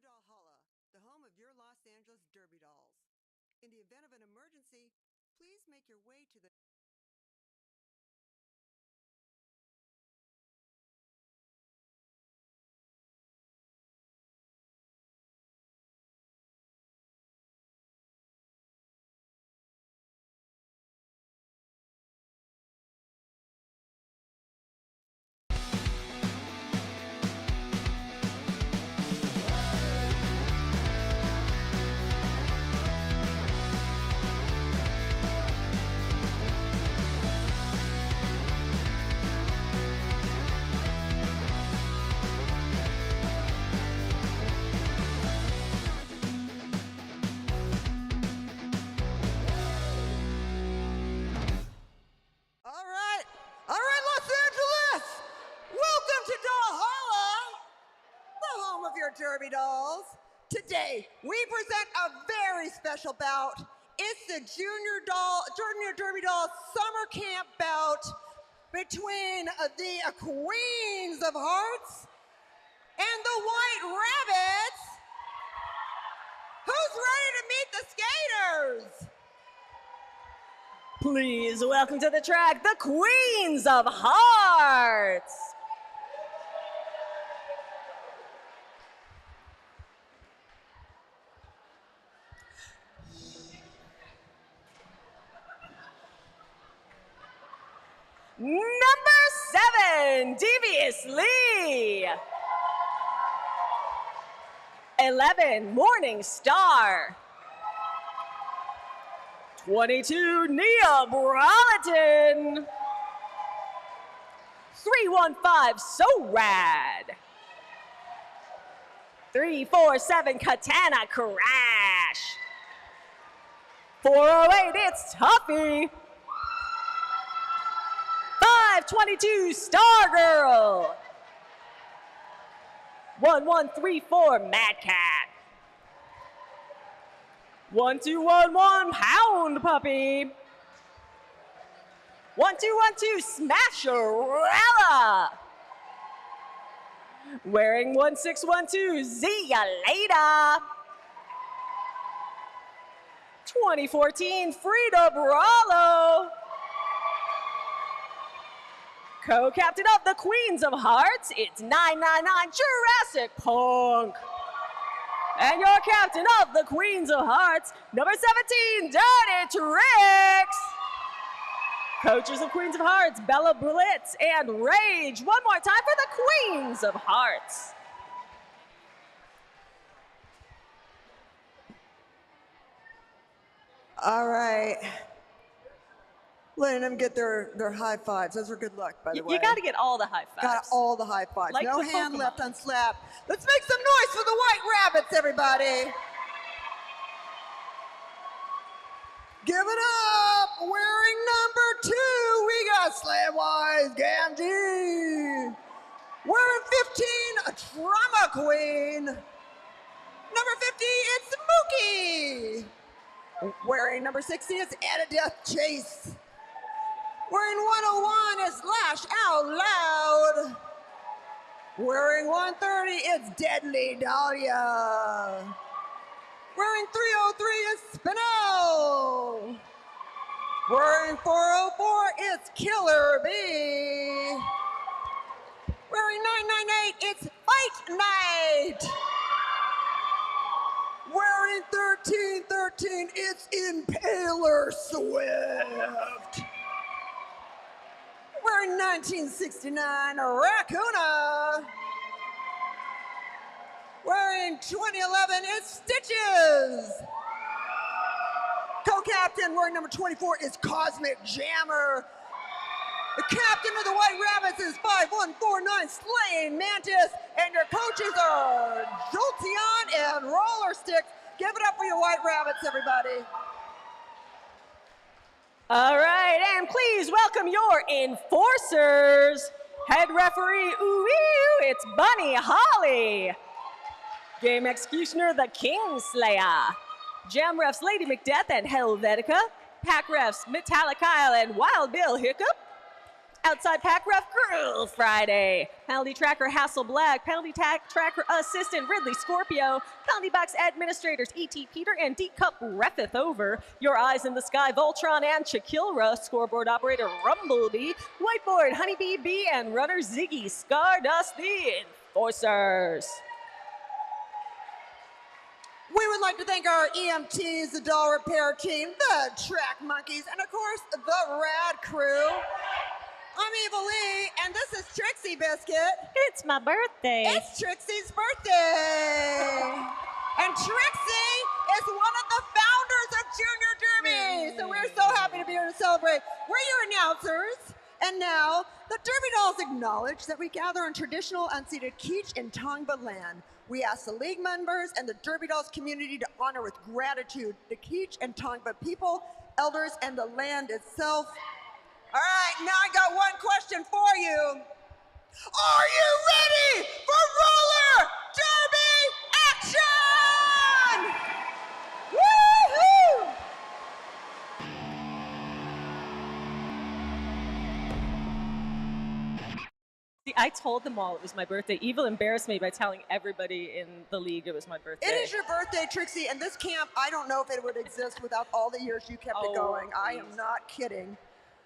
Dollhalla, the home of your Los Angeles Derby dolls. In the event of an emergency, please make your way to the All right, Los Angeles! Welcome to Dollhalla, the home of your Derby dolls. Today, we present a very special bout. It's the Junior Derby Doll Summer Camp bout between the Queens of Hearts and the White Rabbits. Who's ready to meet the skaters? Please welcome to the track the Queens of Hearts. Number 7, Deviously. 11, Morning Star. 22, Nia Broliton. 315, So Rad. 347, Katana Crash. 408, It's Tuffy. 522, Stargirl. 1134, Mad Cat. 1211, Pound Puppy. 1212, Smasherella. Wearing 1612, See Ya Later. 2014, Frida Bravo. Co-captain of the Queens of Hearts, it's 999 Jurassic Punk. And your captain of the Queens of Hearts, number 17, Dirty Tricks. Coaches of Queens of Hearts, Bella Blitz and Rage. One more time for the Queens of Hearts. All right. Letting them get their high fives. Those are good luck, by the way. You got to get all the high fives. Got all the high fives. Like no the hand Pokemon. left unslapped. Let's make some noise for the White Rabbits, everybody. Give it up. Wearing number 2, we got Slamwise Gamgee. Wearing 15, a Trauma Queen. Number 50, it's Mookie. Wearing number 60, it's Anna Chase. Wearing 101 is Lash Out Loud. Wearing 130 is Deadly Dahlia. Wearing 303 is Spino. Wearing 404 is Killer Bee. Wearing 998 it's Fight Night. Wearing 1313 it's Impaler Swift. Wearing 1969, Raccoona. Wearing 2011, it's Stitches. Co-captain wearing number 24 is Cosmic Jammer. The captain of the White Rabbits is 5149 Slaying Mantis. And your coaches are Jolteon and Roller Sticks. Give it up for your White Rabbits, everybody. All right, and please welcome your enforcers. Head referee, it's Bunny Holly. Game executioner, the Kingslayer. Jam refs, Lady Macbeth and Helvetica. Pack refs, Metallic Kyle and Wild Bill Hiccup. Outside pack ref Grill Friday. Penalty tracker Hassel Black. Penalty tracker assistant Ridley Scorpio. Penalty box administrators E.T. Peter and D Cup Refeth Over. Your eyes in the sky Voltron and Chakilra. Scoreboard operator Rumblebee. Whiteboard Honeybee B and runner Ziggy Stardust the Enforcers. We would like to thank our EMTs, the doll repair team, the track monkeys, and of course, the rad crew. I'm Eva Lee, and this is Trixie Biscuit. It's my birthday. It's Trixie's birthday. And Trixie is one of the founders of Junior Derby. So we're so happy to be here to celebrate. We're your announcers. And now, the Derby Dolls acknowledge that we gather on traditional unceded Keech and Tongva land. We ask the league members and the Derby Dolls community to honor with gratitude the Keech and Tongva people, elders, and the land itself. All right, now I got one question for you. Are you ready for roller derby action? Woo-hoo! See, I told them all it was my birthday. Evil embarrassed me by telling everybody in the league it was my birthday. It is your birthday, Trixie, and this camp, I don't know if it would exist without all the years you kept it going. Please. I am not kidding.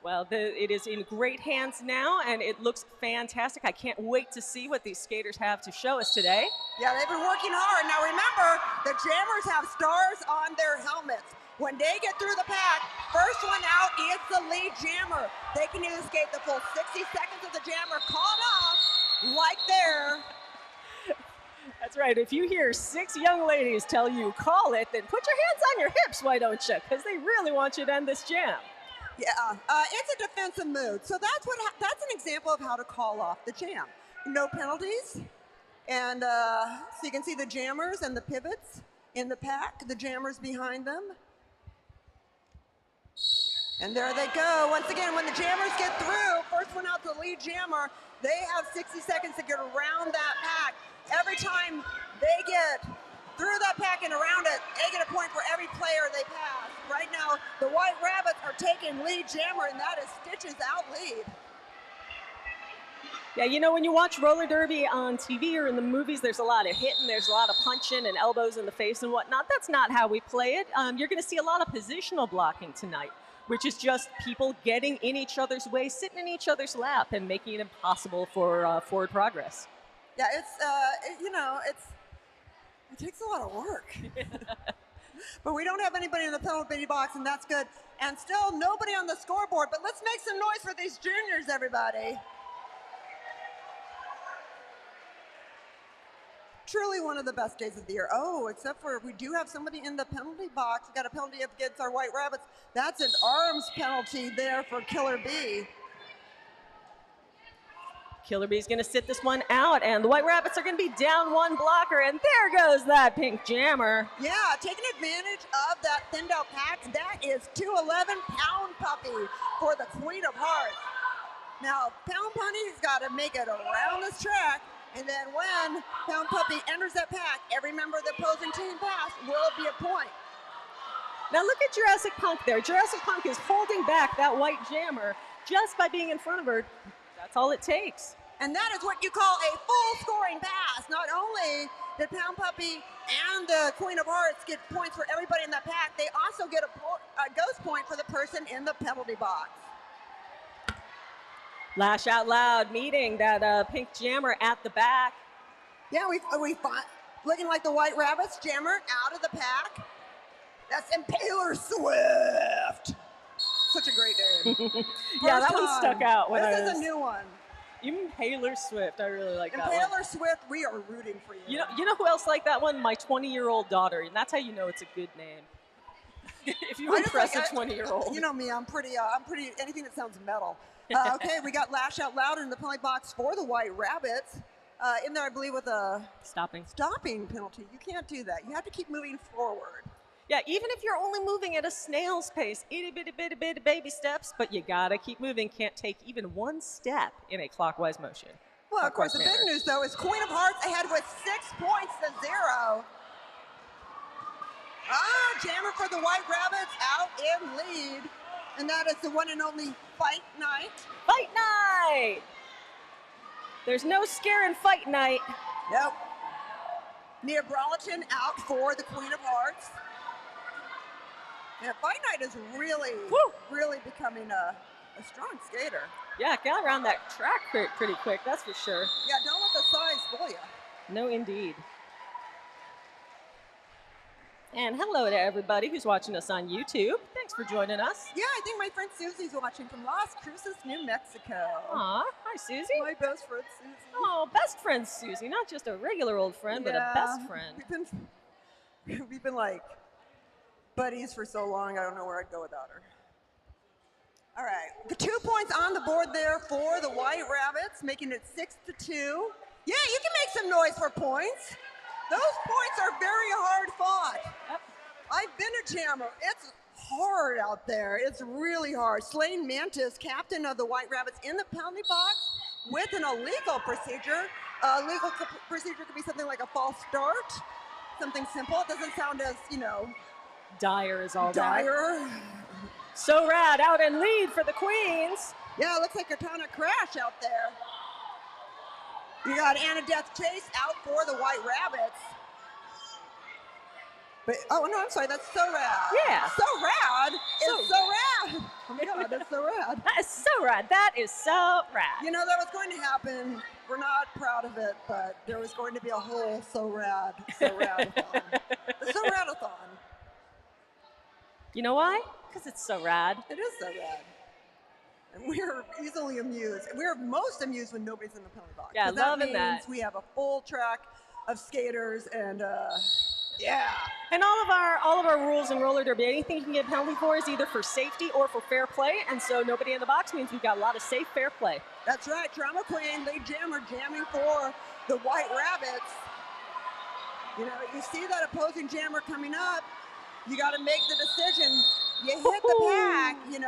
Well, it is in great hands now, and it looks fantastic. I can't wait to see what these skaters have to show us today. Yeah, they've been working hard. Now remember, the jammers have stars on their helmets. When they get through the pack, first one out is the lead jammer. They can either skate the full 60 seconds of the jammer caught off, like there. That's right. If you hear 6 young ladies tell you call it, then put your hands on your hips, why don't you? Because they really want you to end this jam. Yeah, it's a defensive move. So that's an example of how to call off the jam. No penalties. And so you can see the jammers and the pivots in the pack, the jammers behind them. And there they go. Once again, when the jammers get through, first one out, the lead jammer, they have 60 seconds to get around that pack. Every time they get through that pack and around it, they get a point for every player they pass. Right now, the White Rabbits are taking lead jammer, and that is Stitch's out lead. Yeah, you know, when you watch roller derby on TV or in the movies, there's a lot of hitting, there's a lot of punching and elbows in the face and whatnot. That's not how we play it. You're going to see a lot of positional blocking tonight, which is just people getting in each other's way, sitting in each other's lap, and making it impossible for forward progress. Yeah, it's, it takes a lot of work. But we don't have anybody in the penalty box, and that's good. And still nobody on the scoreboard, but let's make some noise for these juniors, everybody. Truly one of the best days of the year. Oh, except for we do have somebody in the penalty box. We got a penalty against our White Rabbits. That's an arms penalty there for Killer B. Killer Bee's going to sit this one out, and the White Rabbits are going to be down one blocker, and there goes that pink jammer. Yeah, taking advantage of that thinned out pack. That is 211 Pound Puppy for the Queen of Hearts. Now, Pound Puppy's got to make it around this track, and then when Pound Puppy enters that pack, every member of the opposing team pass will be a point. Now look at Jurassic Punk there. Jurassic Punk is holding back that white jammer just by being in front of her. That's all it takes. And that is what you call a full scoring pass. Not only did Pound Puppy and the Queen of Hearts get points for everybody in that pack, they also get a ghost point for the person in the penalty box. Lash Out Loud meeting that pink jammer at the back. Yeah, we looking like the White Rabbits, jammer out of the pack. That's Impaler Swift. Such a great name. Yeah, that one stuck out. This is a new one. Impaler Swift, I really like that one. Impaler Swift, we are rooting for you. You know who else liked that one? My 20-year-old daughter, and that's how you know it's a good name. If you impress a 20-year-old. You know me, I'm pretty, anything that sounds metal. Okay, we got Lash Out Loud in the penalty box for the White Rabbits. In there, I believe, with a stopping penalty. You can't do that. You have to keep moving forward. Yeah, even if you're only moving at a snail's pace, itty bitty bitty bitty baby steps, but you gotta keep moving. Can't take even one step in a clockwise motion. Well, of course, the big news, though, is Queen of Hearts ahead with 6 points to 0. Jammer for the White Rabbits out in lead. And that is the one and only Fight Night. Fight night! There's no scare in fight night. Nope. Nia Bralaton out for the Queen of Hearts. Yeah, Fight Night is really, really becoming a strong skater. Yeah, got around that track pretty quick, that's for sure. Yeah, don't let the size fool you. No, indeed. And hello to everybody who's watching us on YouTube. Thanks for joining us. Yeah, I think my friend Susie's watching from Las Cruces, New Mexico. Aw, hi Susie. My best friend Susie. Oh, best friend Susie, not just a regular old friend, but a best friend. We've been like buddies for so long, I don't know where I'd go without her. All right, the 2 points on the board there for the White Rabbits, making it 6-2. Yeah, you can make some noise for points. Those points are very hard fought. Yep. I've been a jammer. It's hard out there. It's really hard. Slain Mantis, captain of the White Rabbits, in the penalty box with an illegal procedure. Legal procedure could be something like a false start, something simple. It doesn't sound as, Dire is all dire. that. So Rad out in lead for the Queens. Yeah, it looks like a ton of crash out there. You got Anna Death Chase out for the White Rabbits. But, oh, no, I'm sorry, that's So Rad. Yeah. So Rad is So Rad. Oh my God, that's so rad. That is so rad. That is so rad. You know, that was going to happen. We're not proud of it, but there was going to be a whole So Rad-a-thon. The So Rad-a-thon. You know why? Because it's so rad. It is so rad. And we're easily amused. We're most amused when nobody's in the penalty box. Yeah, 'cause loving that. that. Means we have a full track of skaters and yeah. And all of our rules in roller derby, anything you can get a penalty for is either for safety or for fair play. And so nobody in the box means we've got a lot of safe, fair play. That's right. Drama Queen, lead jammer, jamming for the White Rabbits. You know, you see that opposing jammer coming up, you got to make the decision. You hit the pack, you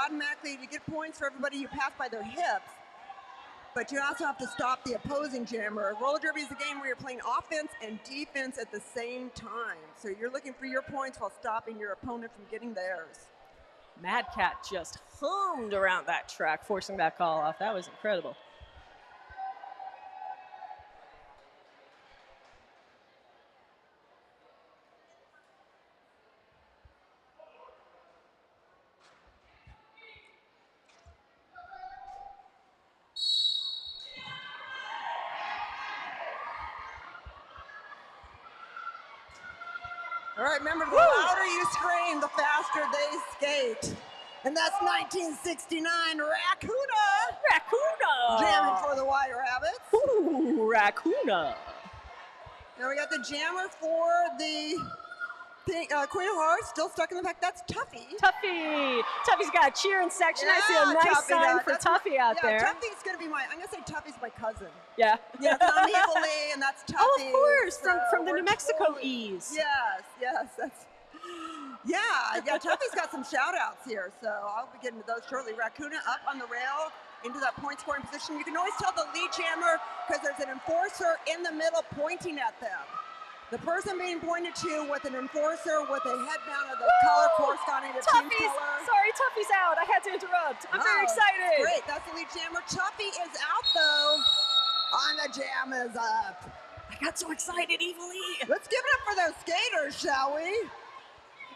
automatically, you get points for everybody you pass by their hips. But you also have to stop the opposing jammer. Roller derby is a game where you're playing offense and defense at the same time. So you're looking for your points while stopping your opponent from getting theirs. Mad Cat just hummed around that track, forcing that call off. That was incredible. All right, remember, the louder you scream, the faster they skate. And that's 1969 Raccoona. Raccoona! Jamming for the White Rabbits. Ooh, Raccoona. Now we got the jammer for the Queen of Hearts, still stuck in the pack. That's Tuffy. Tuffy. Tuffy's got a cheering section. I see a nice Tuffy sign does. for Tuffy out there. Yeah, Tuffy's going to be I'm going to say Tuffy's my cousin. Yeah. Yeah, Tommy Lee, and that's Tuffy. Oh, of course, So from the we're New Mexico totally- Ease. Yes, that's... Yeah, Tuffy's got some shout-outs here, so I'll be getting to those shortly. Raccoona up on the rail into that point-scoring position. You can always tell the lead jammer because there's an enforcer in the middle pointing at them. The person being pointed to with an enforcer with a headband of the color corresponding to team Tuffy's, color. sorry, Tuffy's out. I had to interrupt. I'm very excited. Great, that's the lead jammer. Tuffy is out, though. On the jam is up. I got so excited, evilly. Let's give it up for those skaters, shall we?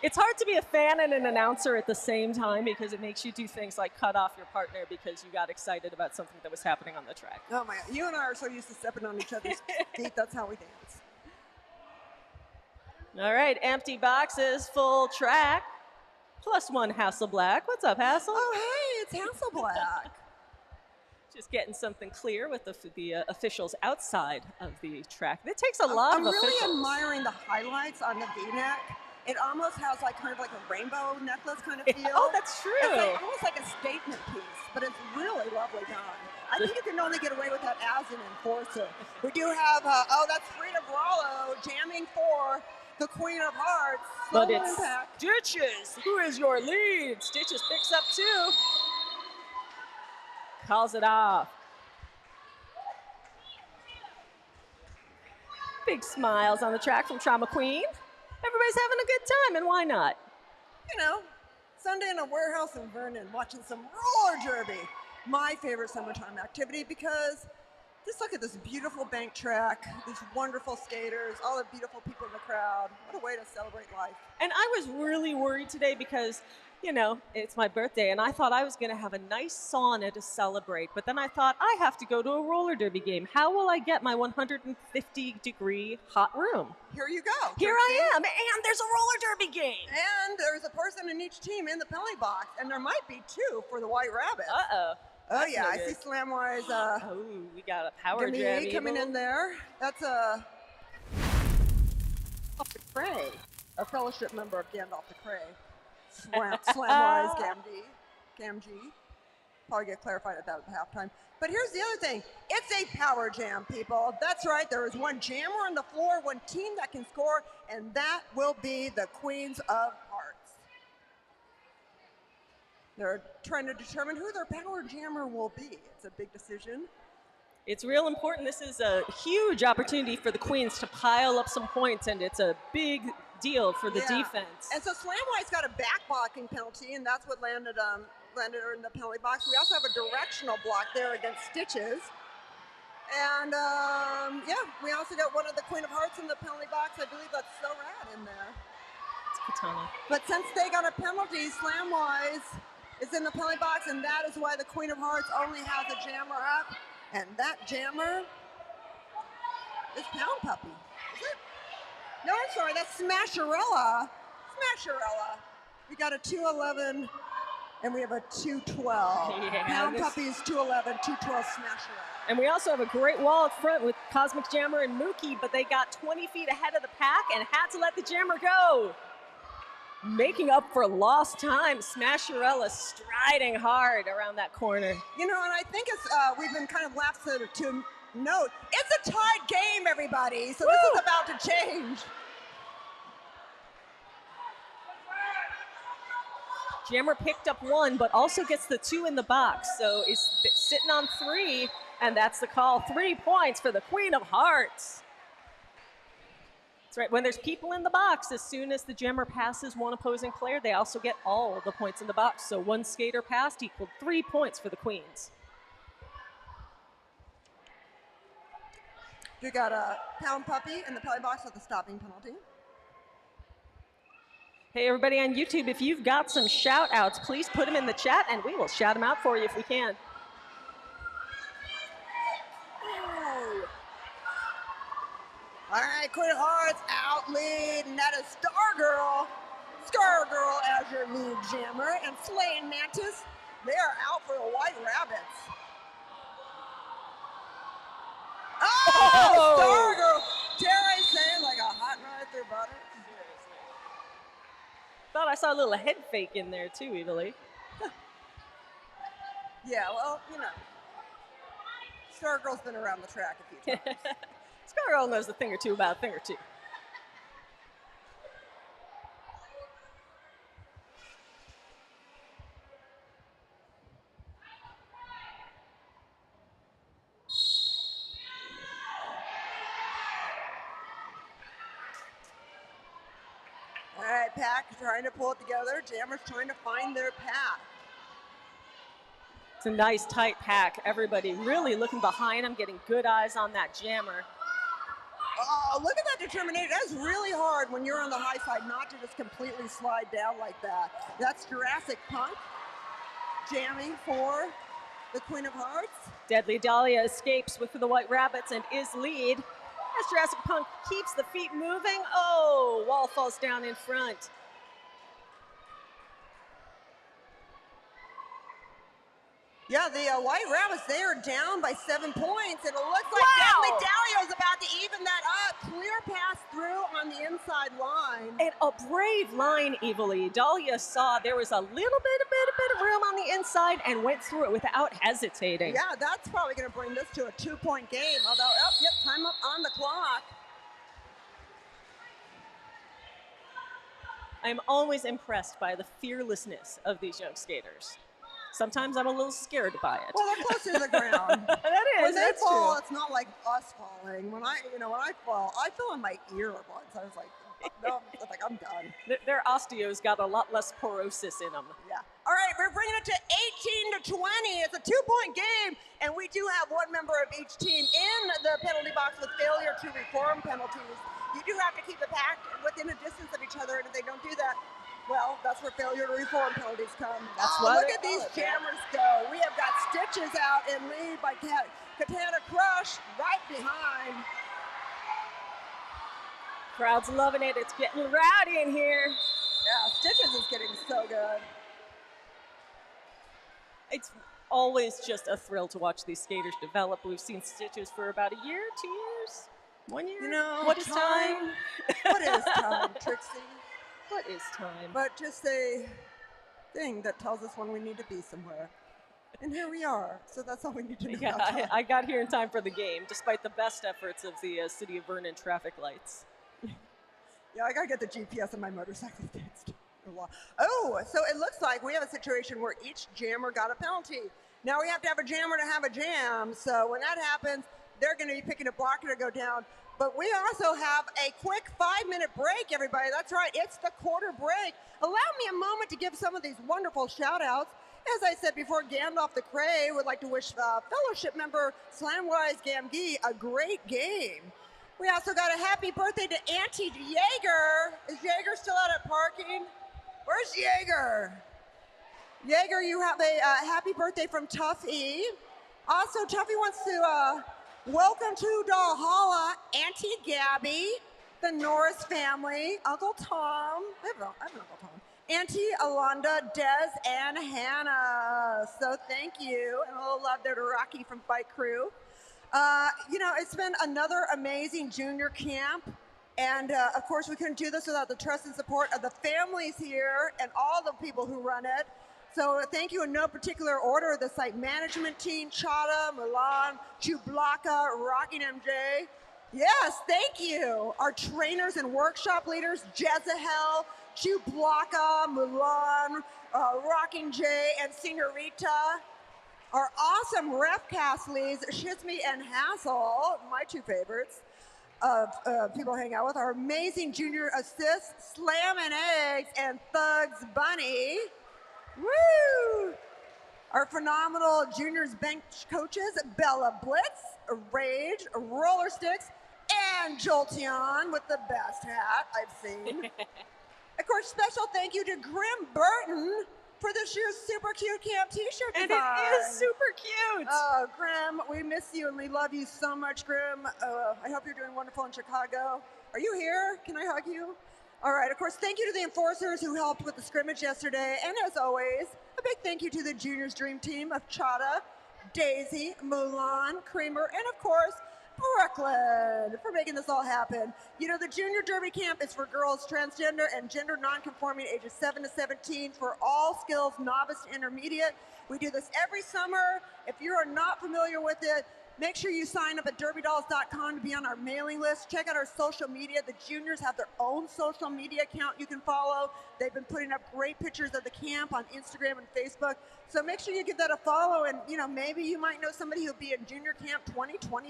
It's hard to be a fan and an announcer at the same time because it makes you do things like cut off your partner because you got excited about something that was happening on the track. Oh my God, you and I are so used to stepping on each other's feet, that's how we dance. All right, empty boxes, full track. +1 Hasselblack. What's up, Hassel? Oh, hey, it's Hasselblack. Just getting something clear with the officials outside of the track. It takes a lot of officials. I'm really admiring the highlights on the V-neck. It almost has kind of like a rainbow necklace kind of feel. Oh, that's true. It's almost like a statement piece, but it's really lovely done. I think you can only get away with that as an enforcer. We do have, that's Frida Brallo jamming for the Queen of Hearts. But Slow it's impact. Stitches. Who is your lead? Stitches picks up 2. Calls it off. Big smiles on the track from Trauma Queen. Everybody's having a good time, and why not? Sunday in a warehouse in Vernon watching some roller derby. My favorite summertime activity because just look at this beautiful bank track, these wonderful skaters, all the beautiful people in the crowd. What a way to celebrate life. And I was really worried today because, you know, it's my birthday and I thought I was going to have a nice sauna to celebrate. But then I thought I have to go to a roller derby game. How will I get my 150-degree hot room? Here you go. Here I am. And there's a roller derby game. And there's a person in each team in the penalty box. And there might be two for the White Rabbits. Uh-oh. Oh, That's yeah. no I good. see Slamwise. Oh, we got a power jam coming in there. That's off the Cray, a fellowship member of Gandalf the Cray. Slamwise Gamgee. Probably get clarified at that at halftime. But here's the other thing. It's a power jam, people. That's right. There is one jammer on the floor, one team that can score, and that will be the Queens of Hearts. They're trying to determine who their power jammer will be. It's a big decision. It's real important. This is a huge opportunity for the Queens to pile up some points, and it's a big deal for the defense. And so Slamwise got a back blocking penalty, and that's what landed her in the penalty box. We also have a directional block there against Stitches. And, we also got one of the Queen of Hearts in the penalty box. I believe that's So Rad in there. It's Katana. But since they got a penalty, Slamwise is in the penalty box, and that is why the Queen of Hearts only has a jammer up. And that jammer is Pound Puppy. Is it? No, I'm sorry, that's Smasherella. Smasherella. We got a 211 and we have a 212. Yeah, Pound Puppy is 211, 212 Smasherella. And we also have a great wall up front with Cosmic Jammer and Mookie, but they got 20 feet ahead of the pack and had to let the jammer go. Making up for lost time, Smasherella striding hard around that corner. You know, and I think it's we've been kind of lapsed to note, it's a tied game, everybody, so this is about to change. Jammer picked up one, but also gets the two in the box, so he's sitting on three, and that's the call. 3 points for the Queen of Hearts. That's right, when there's people in the box, as soon as the jammer passes one opposing player, they also get all the points in the box. So one skater passed equaled 3 points for the Queens. We got a Pound Puppy in the penalty box with a stopping penalty. Hey, everybody on YouTube, if you've got some shout-outs, please put them in the chat, and we will shout them out for you if we can. All right, Queen of Hearts out lead, and that is Stargirl as your lead jammer, and Slaying Mantis, they are out for the White Rabbits. Oh, Stargirl, dare I say, like a hot rod through butter? Thought I saw a little head fake in there too, Evilly. Yeah, well, you know, Stargirl's been around the track a few times. Stargirl knows a thing or two about a thing or two. All right, Pack trying to pull it together. Jammer's trying to find their path. It's a nice tight pack. Everybody really looking behind them, getting good eyes on that jammer. Oh, look at that determination. That's really hard when you're on the high side not to just completely slide down like that. That's Jurassic Punk jamming for the Queen of Hearts. Deadly Dahlia escapes with the White Rabbits and is lead. As Jurassic Punk keeps the feet moving. Oh, wall falls down in front. Yeah, the White Rabbits, they are down by 7 points. And it looks like Wow. Deadly Dahlia is about to even that up. Clear pass through on the inside line. And a brave line, Evilly. Dahlia saw there was a little bit of room on the inside and went through it without hesitating. Yeah, that's probably going to bring this to a 2-point game. Although, time up on the clock. I'm always impressed by the fearlessness of these young skaters. Sometimes I'm a little scared by it. Well, they're close to the ground. That is, When they that's fall, true. it's not like us falling. When I fall, I fell in my ear once. I was like, No, it's like, I'm done. Their osteo's got a lot less porosis in them. Yeah. All right, we're bringing it to 18 to 20. It's a 2-point game, and we do have one member of each team in the penalty box with failure to reform penalties. You do have to keep the pack within a distance of each other, and if they don't do that, well, that's where failure to reform penalties come. That's why Look at these jammers go. We have got Stitches out in lead by Katana Crush right behind. Crowd's loving it. It's getting rowdy in here. Yeah, Stitches is getting so good. It's always just a thrill to watch these skaters develop. We've seen Stitches for about a year, 2 years, 1 year. You know, what is time? What is time, Trixie? What is time? But just a thing that tells us when we need to be somewhere. And here we are. So that's all we need to know about time. I got here in time for the game, despite the best efforts of the City of Vernon traffic lights. Yeah, I gotta get the GPS on my motorcycle fixed. Oh, so it looks like we have a situation where each jammer got a penalty. Now we have to have a jammer to have a jam. So when that happens, they're gonna be picking a blocker to go down. But we also have a quick 5-minute break, everybody. That's right, it's the quarter break. Allow me a moment to give some of these wonderful shout outs. As I said before, Gandalf the Cray would like to wish fellowship member Slamwise Gamgee a great game. We also got a happy birthday to Auntie Jaeger. Is Jaeger still out at parking? Where's Jaeger? Jaeger, you have a happy birthday from Tough E. Also, Tuffy wants to welcome to Dollhalla Auntie Gabby, the Norris family, Uncle Tom. I have an Uncle Tom. Auntie Alonda, Des, and Hannah. So thank you. And a little love there to Rocky from Fight Crew. You know, it's been another amazing junior camp. And of course, we couldn't do this without the trust and support of the families here and all the people who run it. So thank you in no particular order, the site management team, Chada, Milan, Chublaka, Rocking MJ. Yes, thank you. Our trainers and workshop leaders, Jezahel, Chublaka, Milan, Rocking Jay, and Senorita. Our awesome refcast leads, Shizme and Hassel, my two favorites of people to hang out with. Our amazing junior assists, Slam and Eggs, and Thugs Bunny. Woo! Our phenomenal juniors bench coaches, Bella Blitz, Rage, Roller Sticks, and Jolteon with the best hat I've seen. Of course, special thank you to Grim Burton for this year's super cute camp t-shirt design. And it is super cute. Oh, Grim, we miss you and we love you so much, Grim. I hope you're doing wonderful in Chicago. Are you here? Can I hug you? All right, of course, thank you to the enforcers who helped with the scrimmage yesterday. And as always, a big thank you to the juniors dream team of Chada, Daisy, Mulan, Creamer, and of course, Brooklyn for making this all happen. You know, the Junior Derby Camp is for girls transgender and gender nonconforming ages 7 to 17 for all skills, novice to intermediate. We do this every summer. If you are not familiar with it, make sure you sign up at derbydolls.com to be on our mailing list. Check out our social media. The juniors have their own social media account you can follow. They've been putting up great pictures of the camp on Instagram and Facebook. So make sure you give that a follow, and you know, maybe you might know somebody who'll be in Junior Camp 2025.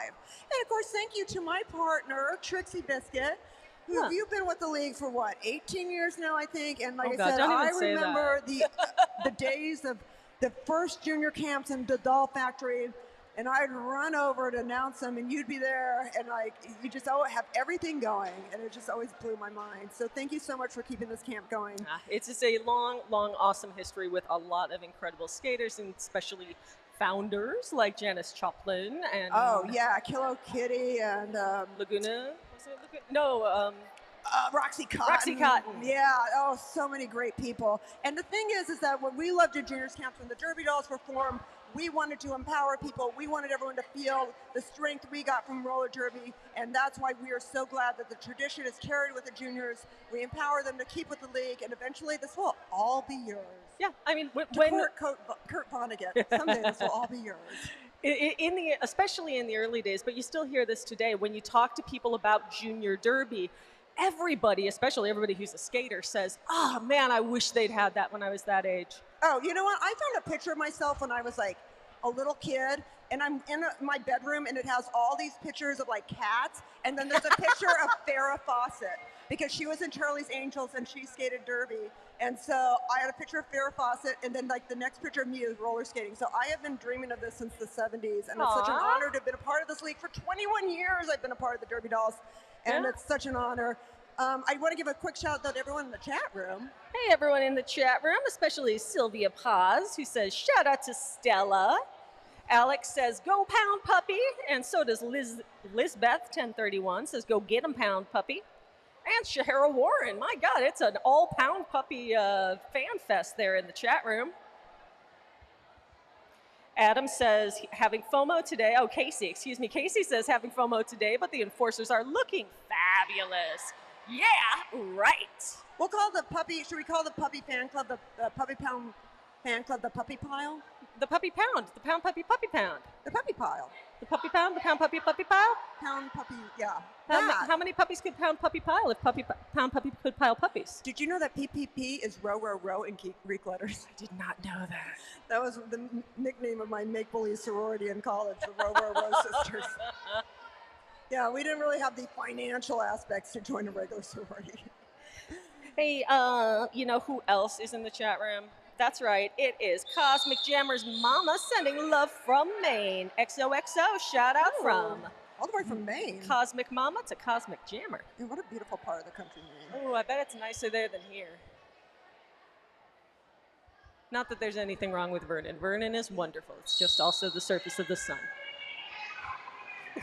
And of course, thank you to my partner, Trixie Biscuit, who you've been with the league for what, 18 years now, I think. And like I said, I remember the days of the first junior camps in the doll factory. And I'd run over to announce them, and you'd be there, and like you just have everything going, and it just always blew my mind. So thank you so much for keeping this camp going. It's just a long, long, awesome history with a lot of incredible skaters, and especially founders like Janice Joplin and Kilo Kitty and Laguna. Was it Laguna? No. Roxy Cotton. Roxy Cotton. Yeah, so many great people. And the thing is that when we loved at juniors camps, when the Derby Dolls were formed, we wanted to empower people. We wanted everyone to feel the strength we got from roller derby, and that's why we are so glad that the tradition is carried with the juniors. We empower them to keep with the league, and eventually this will all be yours. Yeah, I mean, Kurt Vonnegut, someday this will all be yours. Especially in the early days, but you still hear this today, when you talk to people about junior derby, everybody, especially everybody who's a skater, says, oh man, I wish they'd had that when I was that age. Oh, you know what? I found a picture of myself when I was like a little kid, and I'm in my bedroom, and it has all these pictures of like cats, and then there's a picture of Farrah Fawcett because she was in Charlie's Angels and she skated derby. And so I had a picture of Farrah Fawcett, and then like the next picture of me is roller skating. So I have been dreaming of this since the 70s, and it's such an honor to have been a part of this league. For 21 years, I've been a part of the Derby Dolls, and it's such an honor. I want to give a quick shout out to everyone in the chat room. Hey, everyone in the chat room, especially Sylvia Paz, who says, shout out to Stella. Alex says, go pound puppy. And so does Lizbeth 1031 says, go get 'em pound puppy. And Shahara Warren, my God, it's an all pound puppy fan fest there in the chat room. Adam says, having FOMO today. Oh, Casey, excuse me. Casey says, having FOMO today, but the enforcers are looking fabulous. Yeah, right. We'll call the puppy, should we call the puppy fan club, the puppy pound fan club, the puppy pile? The puppy pound, the pound puppy puppy pound. The puppy pile. The puppy pound, the pound puppy puppy pile? Pound puppy, yeah. How many puppies could pound puppy pile if pound puppy could pile puppies? Did you know that PPP is row, row, row in Greek letters? I did not know that. That was the nickname of my make-believe sorority in college, the row, row, row sisters. Yeah, we didn't really have the financial aspects to join a regular sorority. Hey, you know who else is in the chat room? That's right, it is Cosmic Jammer's mama sending love from Maine. XOXO, shout out from. All the way from Maine. Cosmic Mama to Cosmic Jammer. Yeah, what a beautiful part of the country, Maine. Oh, I bet it's nicer there than here. Not that there's anything wrong with Vernon. Vernon is wonderful. It's just also the surface of the sun.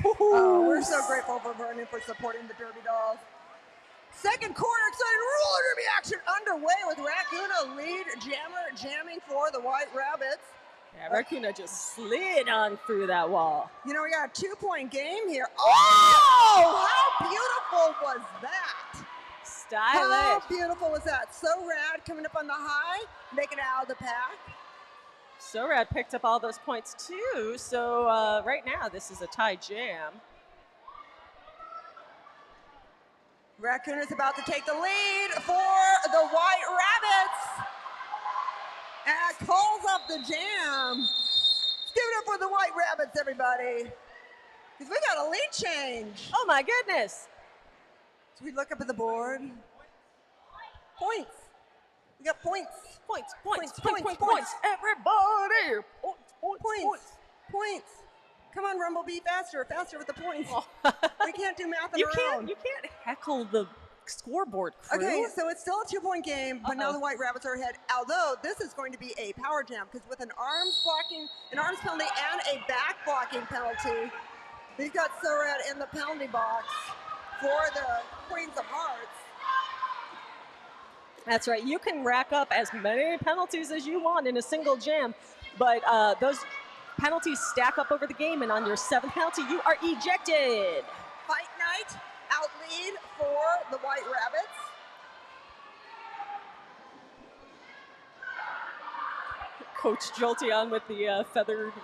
Oh, we're so grateful for Vernon for supporting the Derby Dolls. Second quarter, exciting roller derby action underway with Raccoona lead jammer jamming for the White Rabbits. Yeah, Raccoona just slid on through that wall. You know, we got a 2-point game here. Oh, how beautiful was that? Stylish. How beautiful was that? So rad coming up on the high, making it out of the pack. So rad picked up all those points too. So right now, this is a tie jam. Raccoon is about to take the lead for the White Rabbits. And calls up the jam. Let's give it up for the White Rabbits, everybody. Because we got a lead change. Oh my goodness. So we look up at the board. Points. We got points. Points. Everybody. Points. Come on, Rumblebee, faster with the points. Oh. We can't do math on our own. You can't heckle the scoreboard crew. Okay, so it's still a 2-point game, but now the White Rabbits are ahead. Although this is going to be a power jam because with an arms penalty and a back blocking penalty, we've got Sorad in the penalty box for the Queens of Hearts. That's right. You can rack up as many penalties as you want in a single jam, but those penalties stack up over the game, and on your 7th penalty, you are ejected. Fight night, out lead for the White Rabbits. Coach Jolteon with the feathered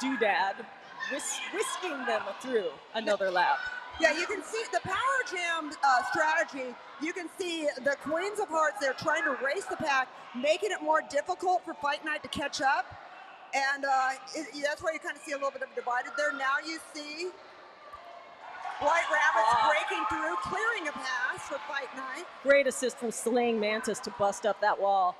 doodad, whisking them through another lap. Yeah, you can see the power jam strategy. You can see the Queens of Hearts, they're trying to race the pack, making it more difficult for Fight Night to catch up. And that's why you kind of see a little bit of a divided there. Now you see White Rabbits breaking through, clearing a pass for Fight Night. Great assist from Slaying Mantis to bust up that wall.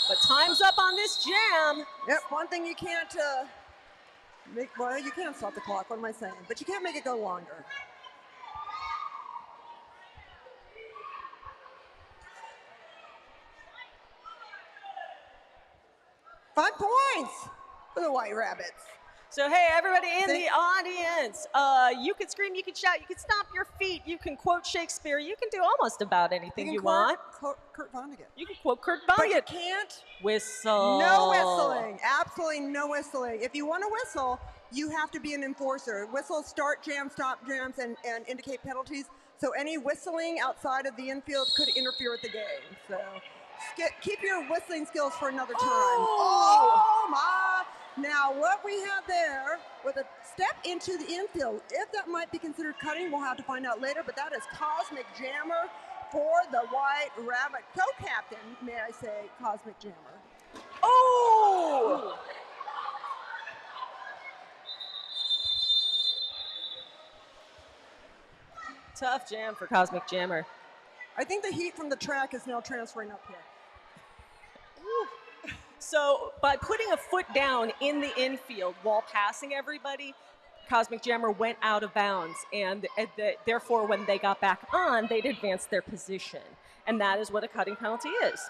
But time's up on this jam. Yep, one thing you can't you can't stop the clock, what am I saying? But you can't make it go longer. Five points for the White Rabbits. So hey, everybody in the audience, you can scream, you can shout, you can stomp your feet, you can quote Shakespeare, you can do almost about anything you want. Kurt Vonnegut. You can quote Kurt But you Vonnegut. can't. Whistle. No whistling. Absolutely no whistling. If you want to whistle, you have to be an enforcer. Whistles start jams, stop jams, and indicate penalties. So any whistling outside of the infield could interfere with the game. So keep your whistling skills for another time. Oh my. Now, what we have there with a step into the infield, if that might be considered cutting, we'll have to find out later, but that is Cosmic Jammer for the White Rabbit. Co-captain, may I say, Cosmic Jammer. Oh! Ooh. Tough jam for Cosmic Jammer. I think the heat from the track is now transferring up here. So by putting a foot down in the infield while passing everybody, Cosmic Jammer went out of bounds, and therefore when they got back on, they'd advanced their position. And that is what a cutting penalty is.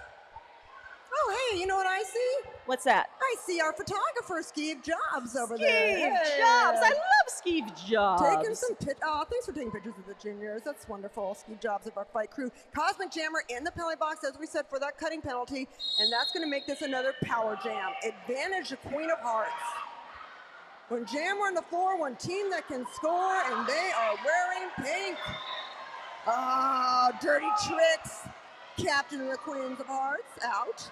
Oh, hey, you know what I see? What's that? I see our photographer, Steve Jobs, over Steve there. Jobs. I love Steve Jobs. Taking some thanks for taking pictures of the juniors. That's wonderful. Steve Jobs of our fight crew. Cosmic Jammer in the penalty box, as we said, for that cutting penalty. And that's going to make this another power jam. Advantage the Queen of Hearts. When Jammer on the floor, one team that can score, and they are wearing pink. Ah, Dirty Tricks, captain of the Queens of Hearts, out.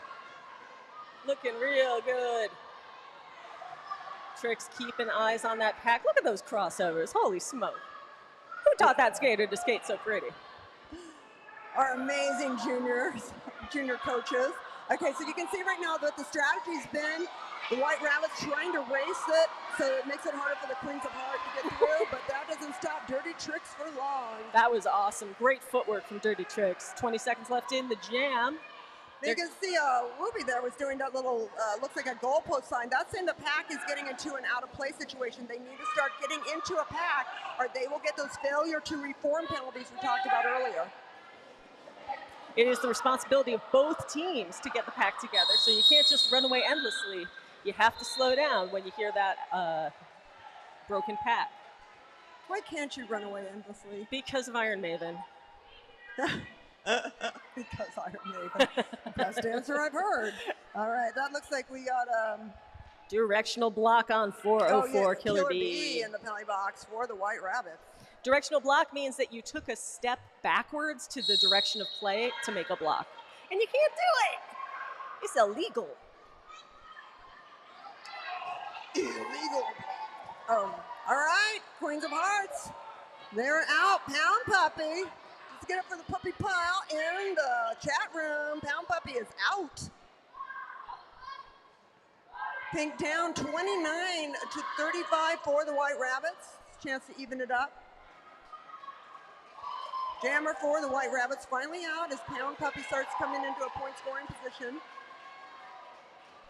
Looking real good. Tricks keeping eyes on that pack. Look at those crossovers. Holy smoke. Who taught that skater to skate so pretty? Our amazing junior coaches. Okay, so you can see right now that the strategy's been the White Rabbits trying to race it, so it makes it harder for the Queens of Heart to get through, but that doesn't stop Dirty Tricks for long. That was awesome. Great footwork from Dirty Tricks. 20 seconds left in the jam. You can see Ruby there was doing that little, looks like a goalpost sign. That's saying the pack is getting into an out-of-play situation. They need to start getting into a pack, or they will get those failure to reform penalties we talked about earlier. It is the responsibility of both teams to get the pack together, so you can't just run away endlessly. You have to slow down when you hear that broken pack. Why can't you run away endlessly? Because of Iron Maven. Because Iron Maven. Best answer I've heard. All right, that looks like we got directional block on 404 Killer B in the penalty box for the White Rabbits. Directional block means that you took a step backwards to the direction of play to make a block. And you can't do it. It's illegal. Illegal. All right, Queens of Hearts. They're out. Pound Puppy. Let's get it for the puppy pile in the chat room. Pound Puppy is out. Pink down 29 to 35 for the White Rabbits. Chance to even it up. Jammer for the White Rabbits finally out as Pound Puppy starts coming into a point scoring position.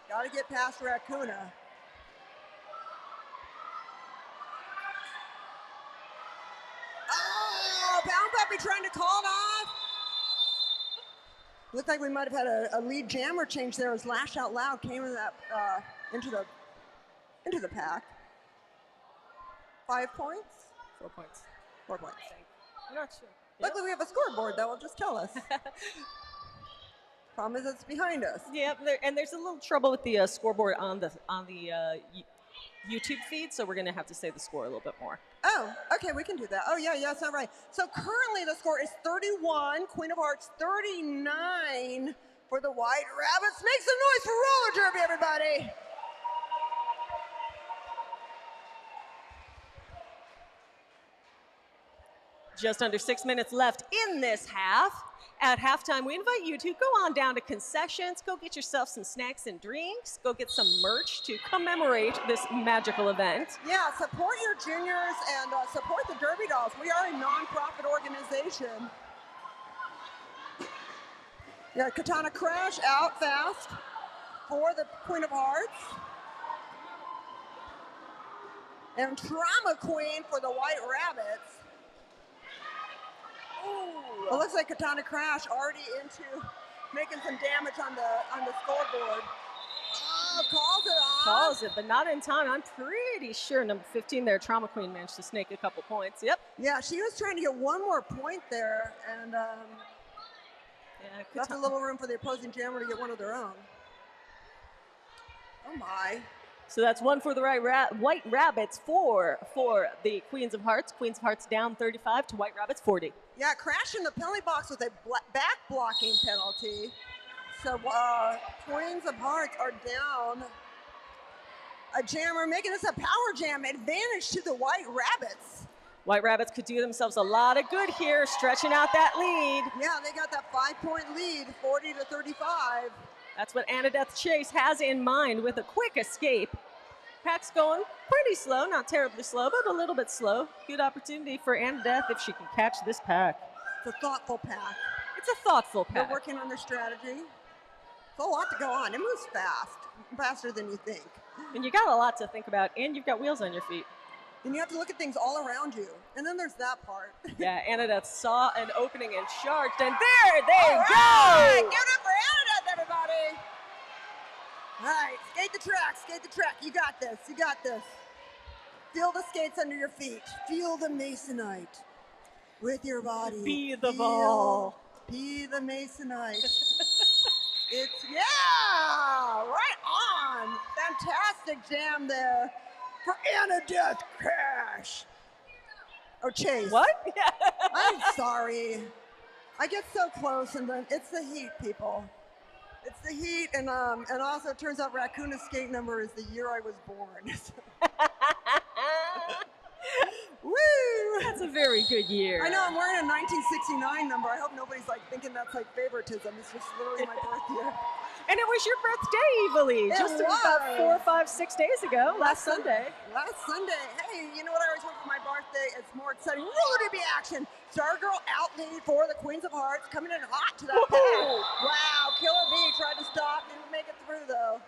Got to get past Raccoona. Oh, Pound Puppy trying to call it off. Looks like we might have had a lead jammer change there as Lash Out Loud came in that into the pack. 5 points? 4 points. 4 points. I'm not sure. Luckily, we have a scoreboard that will just tell us. Problem is, it's behind us. Yep, and there's a little trouble with the scoreboard on the YouTube feed, so we're going to have to say the score a little bit more. Oh, okay, we can do that. Oh, yeah, that's not right. So currently the score is 31, Queen of Hearts 39 for the White Rabbits. Make some noise for roller derby, everybody. Just under 6 minutes left in this half. At halftime, we invite you to go on down to concessions, go get yourself some snacks and drinks, go get some merch to commemorate this magical event. Yeah, support your juniors and support the Derby Dolls. We are a non-profit organization. Yeah, Katana Crash out fast for the Queen of Hearts. And Trauma Queen for the White Rabbits. Ooh. It looks like Katana Crash already into making some damage on the scoreboard. Oh, calls it off. Calls it, but not in time. I'm pretty sure number 15 there, Trauma Queen, managed to snake a couple points. Yep. Yeah, she was trying to get one more point there, and left a little room for the opposing jammer to get one of their own. Oh my. So that's one for the White Rabbits, four for the Queens of Hearts. Queens of Hearts down 35 to White Rabbits 40. Yeah, Crash in the penalty box with a back blocking penalty. So Queens of Hearts are down. A jammer making this a power jam advantage to the White Rabbits. White Rabbits could do themselves a lot of good here, stretching out that lead. Yeah, they got that 5-point lead, 40 to 35. That's what Anadeth Chase has in mind with a quick escape. Pack's going pretty slow, not terribly slow, but a little bit slow. Good opportunity for Anadeth if she can catch this pack. It's a thoughtful pack. It's a thoughtful They're pack. working on their strategy. It's a lot to go on. It moves fast, faster than you think. And you got a lot to think about, and you've got wheels on your feet. And you have to look at things all around you. And then there's that part. Yeah, Anadeth saw an opening and charged, and there they All go! right, give it up for Anadeth, everybody. All right, skate the track, skate the track. You got this, you got this. Feel the skates under your feet. Feel the masonite with your body. Be the ball. Be the masonite. It's, yeah, right on. Fantastic jam there for Anadeth Crash. Or Chase. What? Yeah. I'm sorry. I get so close, and then it's the heat, people. It's the heat, and also it turns out Raccoon's skate number is the year I was born. Woo! That's a very good year. I know, I'm wearing a 1969 number. I hope nobody's like thinking that's like favoritism. It's just literally my birth year. And it was your birthday, Evilly, It just about was. 4, 5, 6 days ago, last Sunday. Last Sunday. Hey, you know what I always want for my birthday? It's more exciting. Roller derby action. Stargirl out lead for the Queens of Hearts, coming in hot to that pack. Wow, Killer Bee tried to stop, didn't make it through though.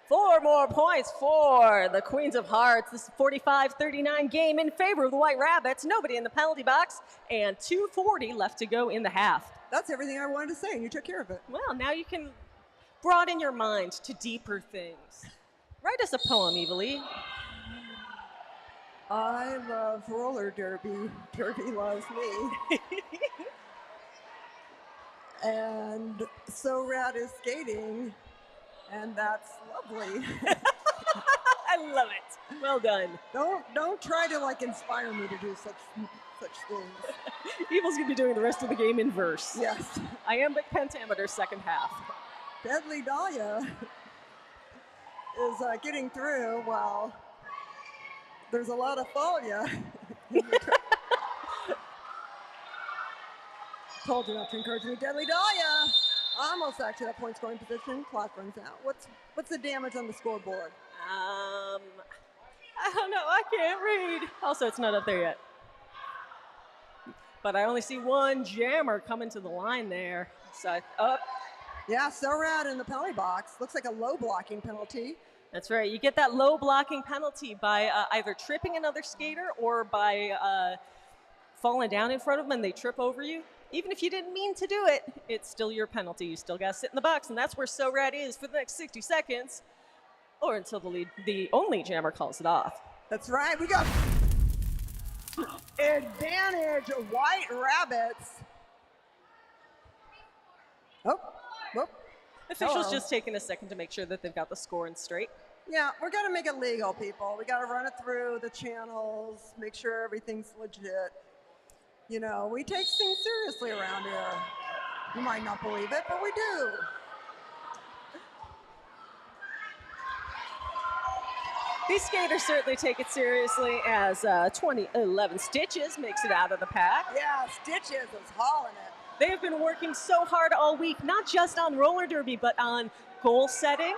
Four more points for the Queens of Hearts. This is a 45-39 game in favor of the White Rabbits. Nobody in the penalty box, and 2:40 left to go in the half. That's everything I wanted to say, and you took care of it. Well, now you can broaden your mind to deeper things. Write us a poem, Evilly. I love roller derby. Derby loves me. And So Rad is skating, and that's lovely. I love it. Well done. Don't try to like inspire me to do such things. Evil's going to be doing the rest of the game in verse. Yes. Iambic pentameter second half. Deadly Dahlia is getting through while there's a lot of failure. Told you not to encourage me. Deadly Dahlia almost actually that point scoring position. Clock runs out. What's the damage on the scoreboard? I don't know. I can't read. Also, it's not up there yet. But I only see one jammer coming to the line there. So, up. Yeah, So Rad in the penalty box. Looks like a low blocking penalty. That's right. You get that low blocking penalty by either tripping another skater or by falling down in front of them and they trip over you. Even if you didn't mean to do it, it's still your penalty. You still got to sit in the box, and that's where So Rad is for the next 60 seconds, or until the only jammer calls it off. That's right. We got advantage White Rabbits. Oh. Officials Hello. just taking a second to make sure that they've got the scoring straight. Yeah, we're gonna make it legal, people. We gotta run it through the channels, make sure everything's legit. You know, we take things seriously around here. You might not believe it, but we do. These skaters certainly take it seriously as 2011 Stitches makes it out of the pack. Yeah, Stitches is hauling it. They have been working so hard all week, not just on roller derby, but on goal setting,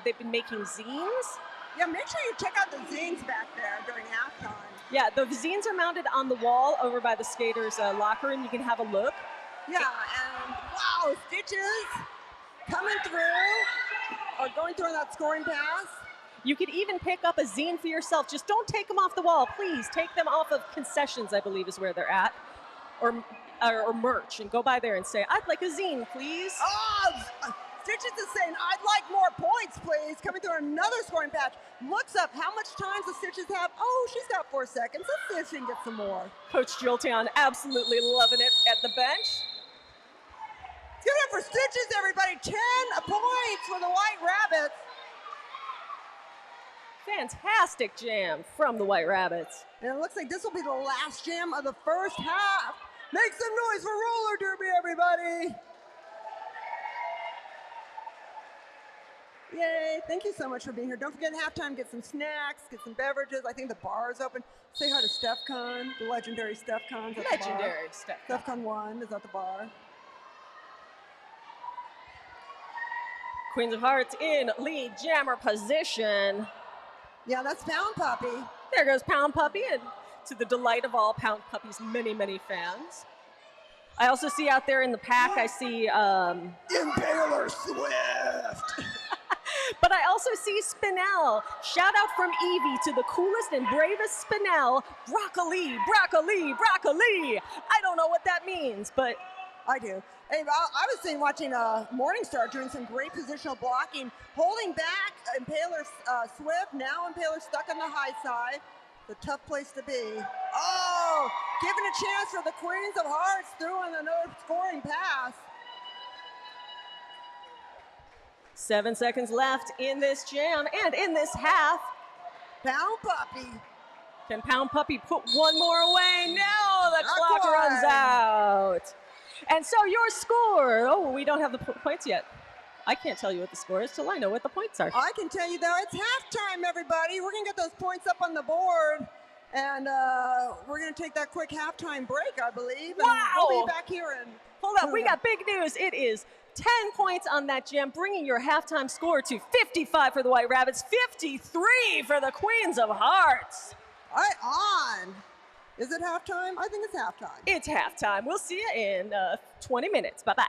they've been making zines. Yeah, make sure you check out the zines back there during halftime. Yeah, the zines are mounted on the wall over by the skaters' locker room. You can have a look. Yeah, and wow, Stitches coming through, or going through on that scoring pass. You could even pick up a zine for yourself. Just don't take them off the wall, please. Take them off of concessions, I believe is where they're at, or merch, and go by there and say, I'd like a zine, please. Oh, Stitches is saying, I'd like more points, please. Coming through another scoring patch. Looks up how much time does Stitches have? Oh, she's got 4 seconds. Let's see if she can get some more. Coach Jolteon absolutely loving it at the bench. Give it up for Stitches, everybody. 10 points for the White Rabbits. Fantastic jam from the White Rabbits. And it looks like this will be the last jam of the first half. Make some noise for roller derby, everybody. Yay, thank you so much for being here. Don't forget halftime, get some snacks, get some beverages. I think the bar is open. Say hi to Steph Con, the legendary Steph Con's at the bar. Legendary Steph Con. Steph Con 1 is at the bar. Queens of Hearts in lead jammer position. Yeah, that's Pound Puppy. There goes Pound Puppy, and to the delight of all Pound Puppy's many, many fans. I also see out there in the pack, I see... Impaler Swift! But I also see Spinell. Shout out from Evie to the coolest and bravest Spinell. Broccoli, broccoli, broccoli. I don't know what that means, but... I do. Hey, I was saying watching Morningstar doing some great positional blocking, holding back Impaler Swift, now Impaler stuck on the high side. The tough place to be. Oh, giving a chance for the Queens of Hearts through in another scoring pass. 7 seconds left in this jam and in this half. Pound Puppy. Can Pound Puppy put one more away? No, the Not clock quite. runs out. And so your score, oh, we don't have the points yet. I can't tell you what the score is till I know what the points are. I can tell you though, it's halftime, everybody. We're gonna get those points up on the board, and we're gonna take that quick halftime break, I believe. And Wow! We'll be back here in. Hold up, we got big news. It is 10 points on that jam, bringing your halftime score to 55 for the White Rabbits, 53 for the Queens of Hearts. Right on. Is it halftime? I think it's halftime. It's halftime. We'll see you in 20 minutes. Bye-bye.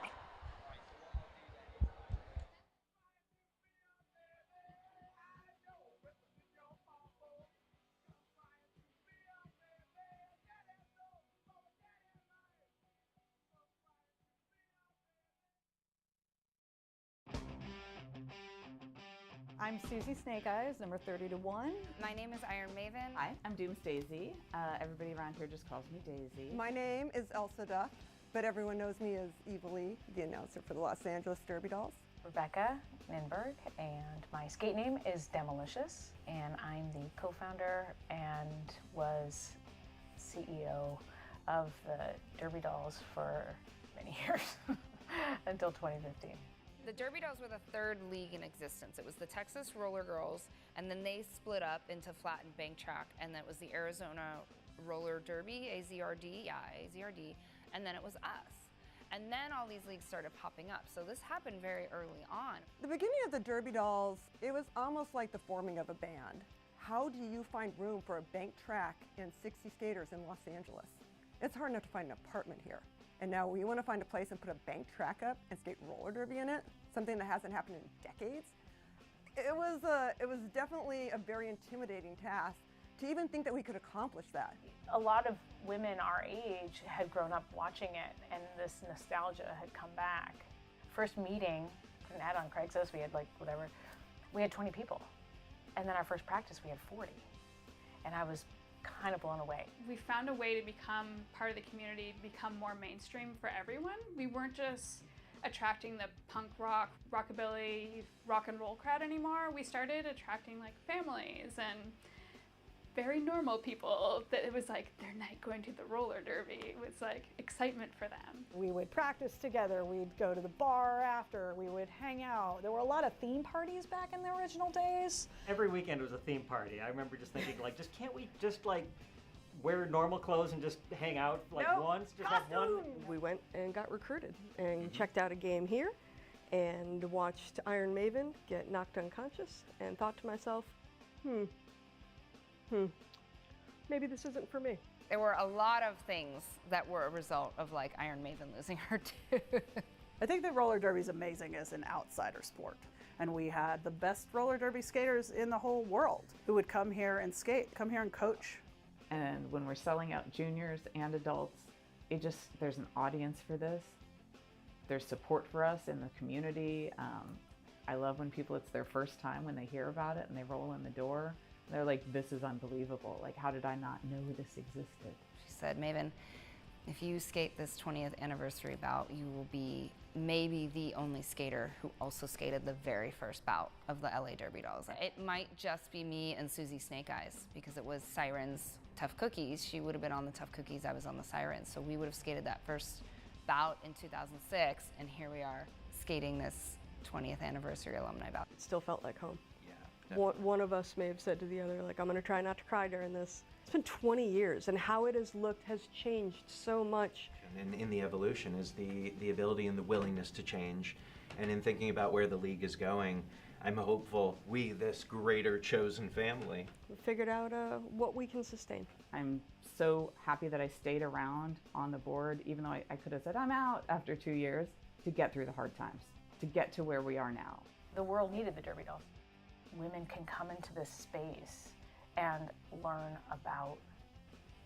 I'm Susie Snake Eyes, number 30-1. My name is Iron Maven. Hi, I'm Dooms Daisy. Everybody around here just calls me Daisy. My name is Elsa Duff, but everyone knows me as Eva Lee, the announcer for the Los Angeles Derby Dolls. Rebecca Ninberg, and my skate name is Demolicious, and I'm the co-founder and was CEO of the Derby Dolls for many years, until 2015. The Derby Dolls were the third league in existence. It was the Texas Roller Girls, and then they split up into flat and bank track, and that was the Arizona Roller Derby, AZRD, and then it was us. And then all these leagues started popping up. So this happened very early on. The beginning of the Derby Dolls, it was almost like the forming of a band. How do you find room for a bank track and 60 skaters in Los Angeles? It's hard enough to find an apartment here. And now we want to find a place and put a bank track up and skate roller derby in it, something that hasn't happened in decades. It was definitely a very intimidating task to even think that we could accomplish that. A lot of women our age had grown up watching it, and this nostalgia had come back. First meeting, an ad on Craigslist, we had we had 20 people. And then our first practice, we had 40. And I was kind of blown away. We found a way to become part of the community, become more mainstream for everyone. We weren't just attracting the punk rock, rockabilly, rock and roll crowd anymore. We started attracting like families and very normal people that it was like their night going to the roller derby. It was like excitement for them. We would practice together, we'd go to the bar after, we would hang out. There were a lot of theme parties back in the original days. Every weekend was a theme party. I remember just thinking like, can't we just wear normal clothes and just hang out once? Just have one? We went and got recruited and checked out a game here and watched Iron Maven get knocked unconscious and thought to myself, maybe this isn't for me. There were a lot of things that were a result of like Iron Maven losing her tooth. I think that roller derby is amazing as an outsider sport. And we had the best roller derby skaters in the whole world who would come here and skate, come here and coach. And when we're selling out juniors and adults, there's an audience for this. There's support for us in the community. I love when it's their first time when they hear about it and they roll in the door. They're like, this is unbelievable. Like, how did I not know this existed? She said, Maven, if you skate this 20th anniversary bout, you will be maybe the only skater who also skated the very first bout of the LA Derby Dolls. It might just be me and Susie Snake Eyes because it was Siren's Tough Cookies. She would have been on the Tough Cookies, I was on the Sirens. So we would have skated that first bout in 2006, and here we are skating this 20th anniversary alumni bout. It still felt like home. Yeah. One of us may have said to the other, like, I'm going to try not to cry during this. It's been 20 years, and how it has looked has changed so much. And in the evolution is the ability and the willingness to change. And in thinking about where the league is going, I'm hopeful we, this greater chosen family, We figured out what we can sustain. I'm so happy that I stayed around on the board, even though I could have said I'm out after 2 years, to get through the hard times, to get to where we are now. The world needed the Derby Dolls. Women can come into this space and learn about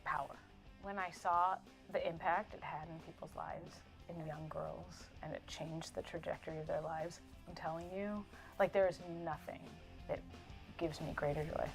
power. When I saw the impact it had in people's lives, in young girls, and it changed the trajectory of their lives, I'm telling you, like, there is nothing that gives me greater joy.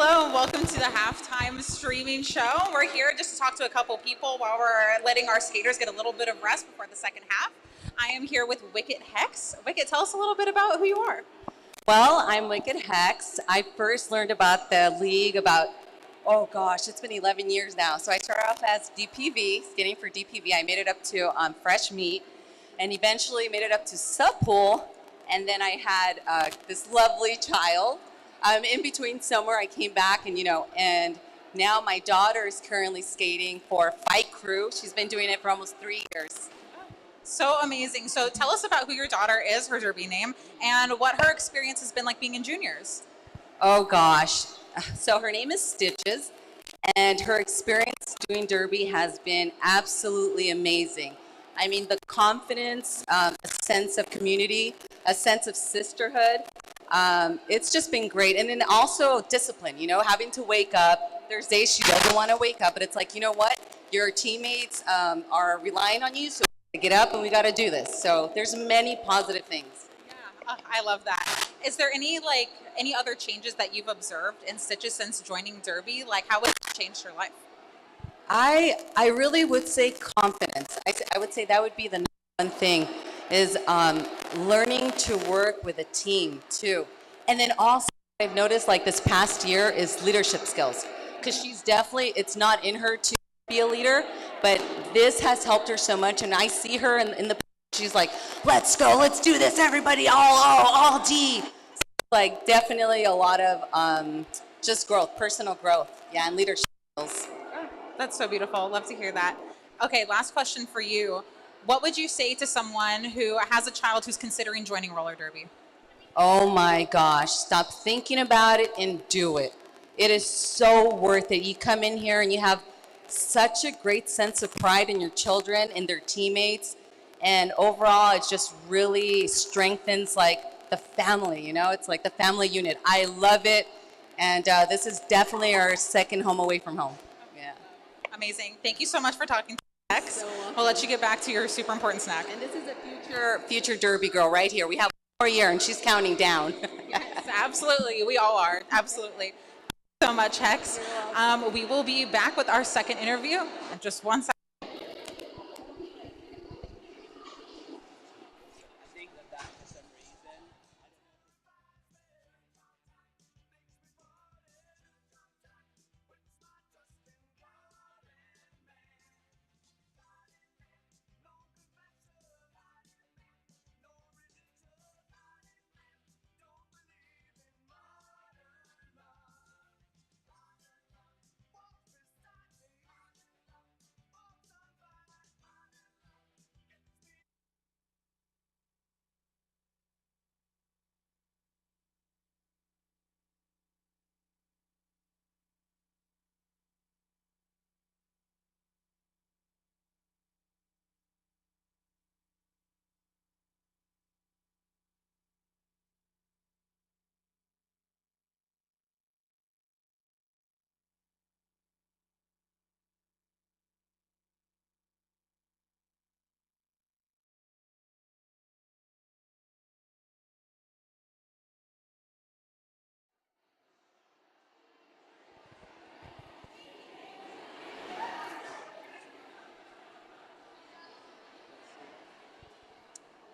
Hello and welcome to the halftime streaming show. We're here just to talk to a couple people while we're letting our skaters get a little bit of rest before the second half. I am here with Wicked Hex. Wicked, tell us a little bit about who you are. Well, I'm Wicked Hex. I first learned about the league about, oh gosh, it's been 11 years now. So I started off as DPV, skating for DPV. I made it up to fresh meat and eventually made it up to sub pool. And then I had this lovely child. In between somewhere I came back and now my daughter is currently skating for Fight Crew. She's been doing it for almost 3 years. So amazing. So tell us about who your daughter is, her derby name, and what her experience has been like being in juniors. Oh gosh. So her name is Stitches and her experience doing derby has been absolutely amazing. I mean, the confidence, a sense of community, a sense of sisterhood. It's just been great. And then also discipline, having to wake up. There's days she doesn't want to wake up, but it's like, you know what? Your teammates are relying on you, so we gotta get up and we got to do this. So there's many positive things. Yeah, I love that. Is there any other changes that you've observed in Stitches since joining derby? Like how has it changed her life? I really would say confidence. I would say that would be the number one thing is learning to work with a team too. And then also I've noticed like this past year is leadership skills because she's definitely, it's not in her to be a leader, but this has helped her so much. And I see her in the, she's like, let's go, let's do this, everybody, all D. So, like definitely a lot of just growth, personal growth, yeah, and leadership skills. That's so beautiful. Love to hear that. Okay, last question for you. What would you say to someone who has a child who's considering joining roller derby? Oh my gosh, stop thinking about it and do it. It is so worth it. You come in here and you have such a great sense of pride in your children and their teammates. And overall, it just really strengthens like the family, it's like the family unit. I love it. And this is definitely our second home away from home. Yeah. Amazing. Thank you so much for talking to us. We'll let you get back to your super important snack. And this is a future derby girl right here. We have 1 more year and she's counting down. Yes, absolutely. We all are. Absolutely. Thank you so much, Hex. We will be back with our second interview in just 1 second.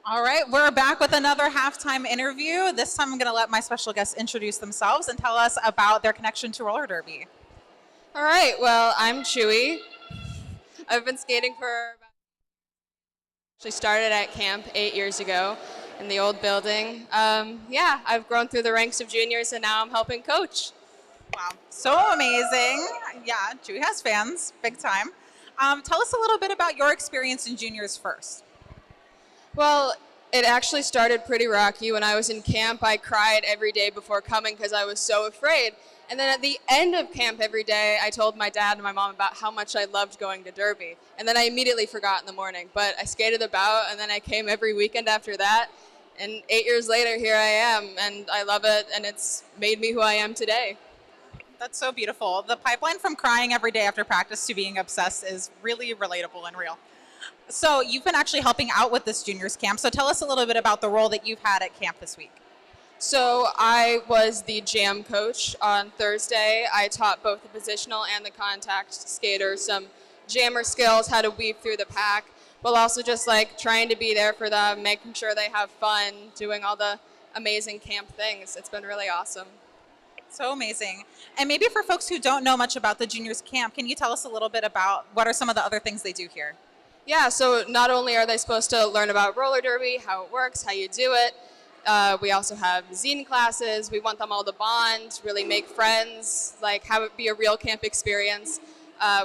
All right, we're back with another halftime interview. This time I'm going to let my special guests introduce themselves and tell us about their connection to roller derby. All right, well, I'm Chewy. I've been skating for actually started at camp 8 years ago in the old building. Yeah, I've grown through the ranks of juniors and now I'm helping coach. Wow, so amazing. Yeah, Chewy has fans, big time. Tell us a little bit about your experience in juniors first. Well, it actually started pretty rocky. When I was in camp, I cried every day before coming because I was so afraid. And then at the end of camp every day, I told my dad and my mom about how much I loved going to derby. And then I immediately forgot in the morning. But I skated about, and then I came every weekend after that. And 8 years later, here I am, and I love it, and it's made me who I am today. That's so beautiful. The pipeline from crying every day after practice to being obsessed is really relatable and real. So you've been actually helping out with this juniors camp. So tell us a little bit about the role that you've had at camp this week. So I was the jam coach on Thursday. I taught both the positional and the contact skaters some jammer skills, how to weave through the pack, but also just like trying to be there for them, making sure they have fun, doing all the amazing camp things. It's been really awesome. So amazing. And maybe for folks who don't know much about the juniors camp, can you tell us a little bit about what are some of the other things they do here? Yeah, so not only are they supposed to learn about roller derby, how it works, how you do it, we also have zine classes. We want them all to bond, really make friends, like have it be a real camp experience.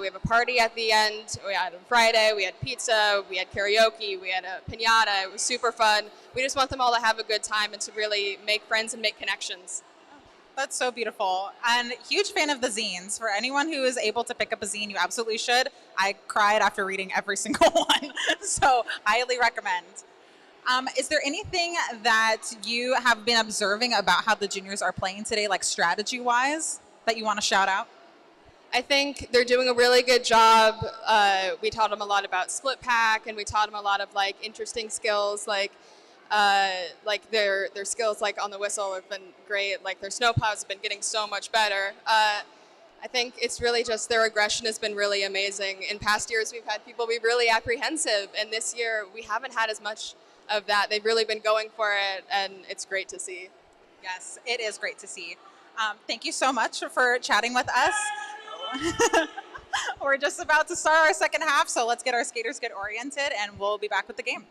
We have a party at the end. We had a Friday, we had pizza, we had karaoke, we had a piñata. It was super fun. We just want them all to have a good time and to really make friends and make connections. That's so beautiful. And huge fan of the zines. For anyone who is able to pick up a zine, you absolutely should. I cried after reading every single one. So highly recommend. Is there anything that you have been observing about how the juniors are playing today, like strategy-wise, that you want to shout out? I think they're doing a really good job. We taught them a lot about split pack, and we taught them a lot of like interesting skills, like their skills like on the whistle have been great. Like their snowplows have been getting so much better. I think it's really just their aggression has been really amazing. In past years, we've had people be really apprehensive, and this year we haven't had as much of that. They've really been going for it, and it's great to see. Yes, it is great to see. Thank you so much for chatting with us. We're just about to start our second half, so let's get our skaters get oriented, and we'll be back with the game.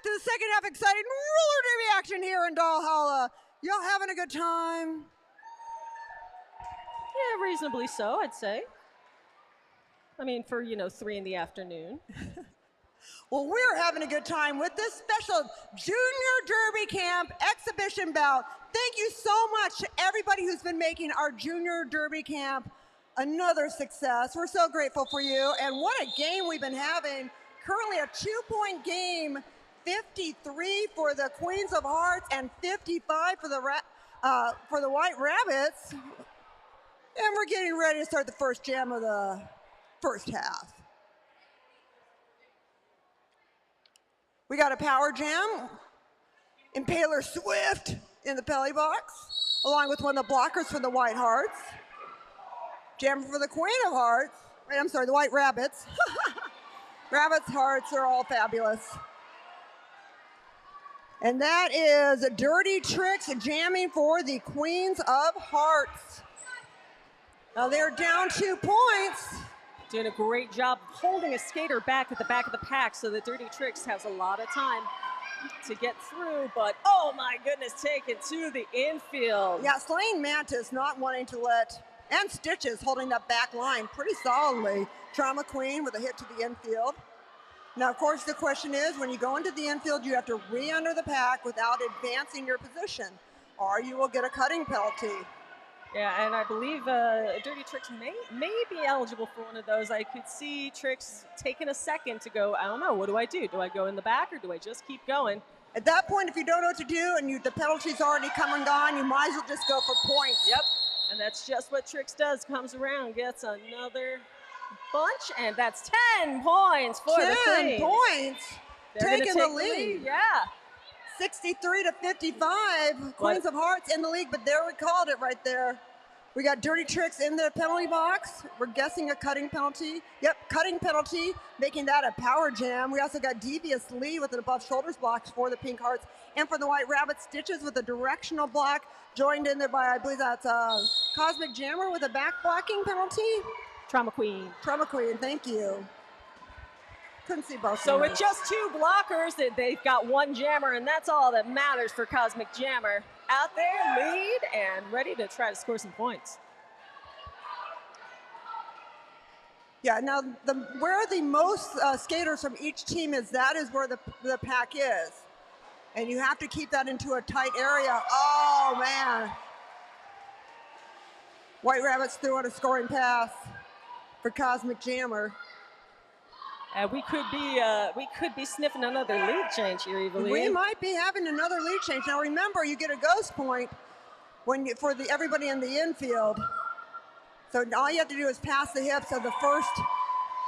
to the second half exciting roller derby action here in Dollhalla. Y'all having a good time? Yeah, reasonably so, I'd say. I mean, for, 3 in the afternoon. Well, we're having a good time with this special Junior Derby Camp exhibition bout. Thank you so much to everybody who's been making our Junior Derby Camp another success. We're so grateful for you. And what a game we've been having. Currently a 2-point game, 53 for the Queens of Hearts and 55 for the White Rabbits. And we're getting ready to start the first jam of the first half. We got a power jam, Impaler Swift in the belly box, along with one of the blockers for the White Hearts. Jam for the Queen of Hearts, the White Rabbits. Rabbits' hearts are all fabulous. And that is Dirty Tricks jamming for the Queens of Hearts. Now they're down 2 points. Doing a great job holding a skater back at the back of the pack so that Dirty Tricks has a lot of time to get through, but oh my goodness, taken to the infield. Yeah, Slaying Mantis not wanting to let, and Stitches holding that back line pretty solidly. Trauma Queen with a hit to the infield. Now, of course, the question is, when you go into the infield, you have to re-enter the pack without advancing your position, or you will get a cutting penalty. Yeah, and I believe Dirty Tricks may be eligible for one of those. I could see Tricks taking a second to go, I don't know, what do I do? Do I go in the back or do I just keep going? At that point, if you don't know what to do and the penalty's already come and gone, you might as well just go for points. Yep, and that's just what Tricks does. Comes around, gets another bunch, and that's 10 points for the Queens. 10 points, taking the lead. Yeah. 63 to 55, Queens of Hearts in the league, but there we called it right there. We got Dirty Tricks in the penalty box. We're guessing a cutting penalty. Yep, cutting penalty, making that a power jam. We also got Devious Lee with an above shoulders block for the Pink Hearts. And for the White Rabbit, Stitches with a directional block, joined in there by, I believe that's Cosmic Jammer with a back blocking penalty. Trauma Queen. Trauma Queen, thank you. Couldn't see both. So with just 2 blockers, they've got 1 jammer, and that's all that matters for Cosmic Jammer. Out there, lead, and ready to try to score some points. Yeah, now where the most skaters from each team is, that is where the pack is. And you have to keep that into a tight area. Oh, man. White Rabbits threw out a scoring pass for Cosmic Jammer. We could be sniffing another lead change here, Evilene. We might be having another lead change. Now remember, you get a ghost point for everybody in the infield. So all you have to do is pass the hips of the first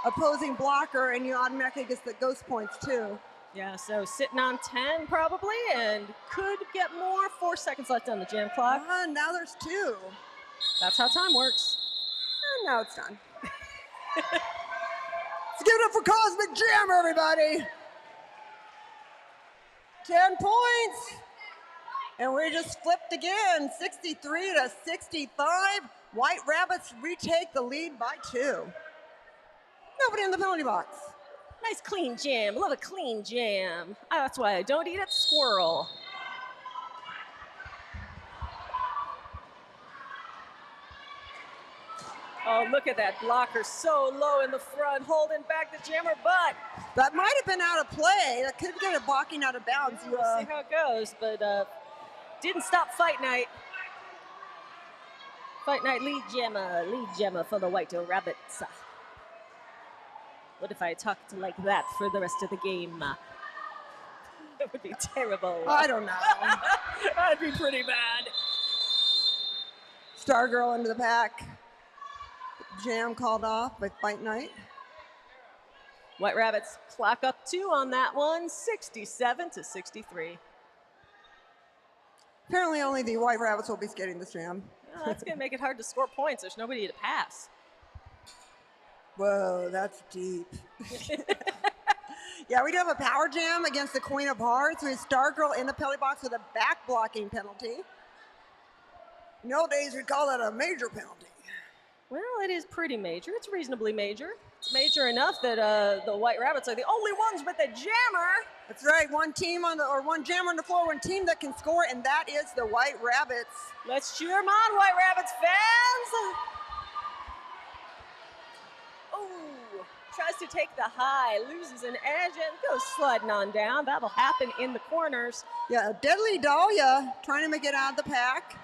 opposing blocker, and you automatically get the ghost points too. Yeah, so sitting on 10 probably, and could get more. 4 seconds left on the jam clock. Now there's 2. That's how time works. And now it's done. Let's give it up for Cosmic Jammer, everybody. 10 points. And we just flipped again, 63 to 65. White Rabbits retake the lead by 2. Nobody in the penalty box. Nice clean jam. Love a clean jam. That's why I don't eat at Squirrel. Oh, look at that blocker, so low in the front, holding back the jammer, but that might have been out of play. That could get a blocking out of bounds. We'll see how it goes, but didn't stop Fight Night. Fight Night lead jammer for the White Rabbits. What if I talked like that for the rest of the game? It would be terrible. I don't know. That'd be pretty bad. Stargirl into the pack. Jam called off by Fight Night. White Rabbits clock up 2 on that one, 67 to 63. Apparently only the White Rabbits will be skating this jam. Oh, that's going to make it hard to score points. There's nobody to pass. Whoa, that's deep. Yeah, we do have a power jam against the Queen of Hearts. We have Stargirl in the penalty box with a back blocking penalty. In the old days, we'd call that a major penalty. Well, it is pretty major. It's reasonably major. It's major enough that the White Rabbits are the only ones with a jammer. That's right, one jammer on the floor, one team that can score, and that is the White Rabbits. Let's cheer them on, White Rabbits fans. Ooh, tries to take the high, loses an edge, and goes sliding on down. That'll happen in the corners. Yeah, Deadly Dahlia trying to make it out of the pack.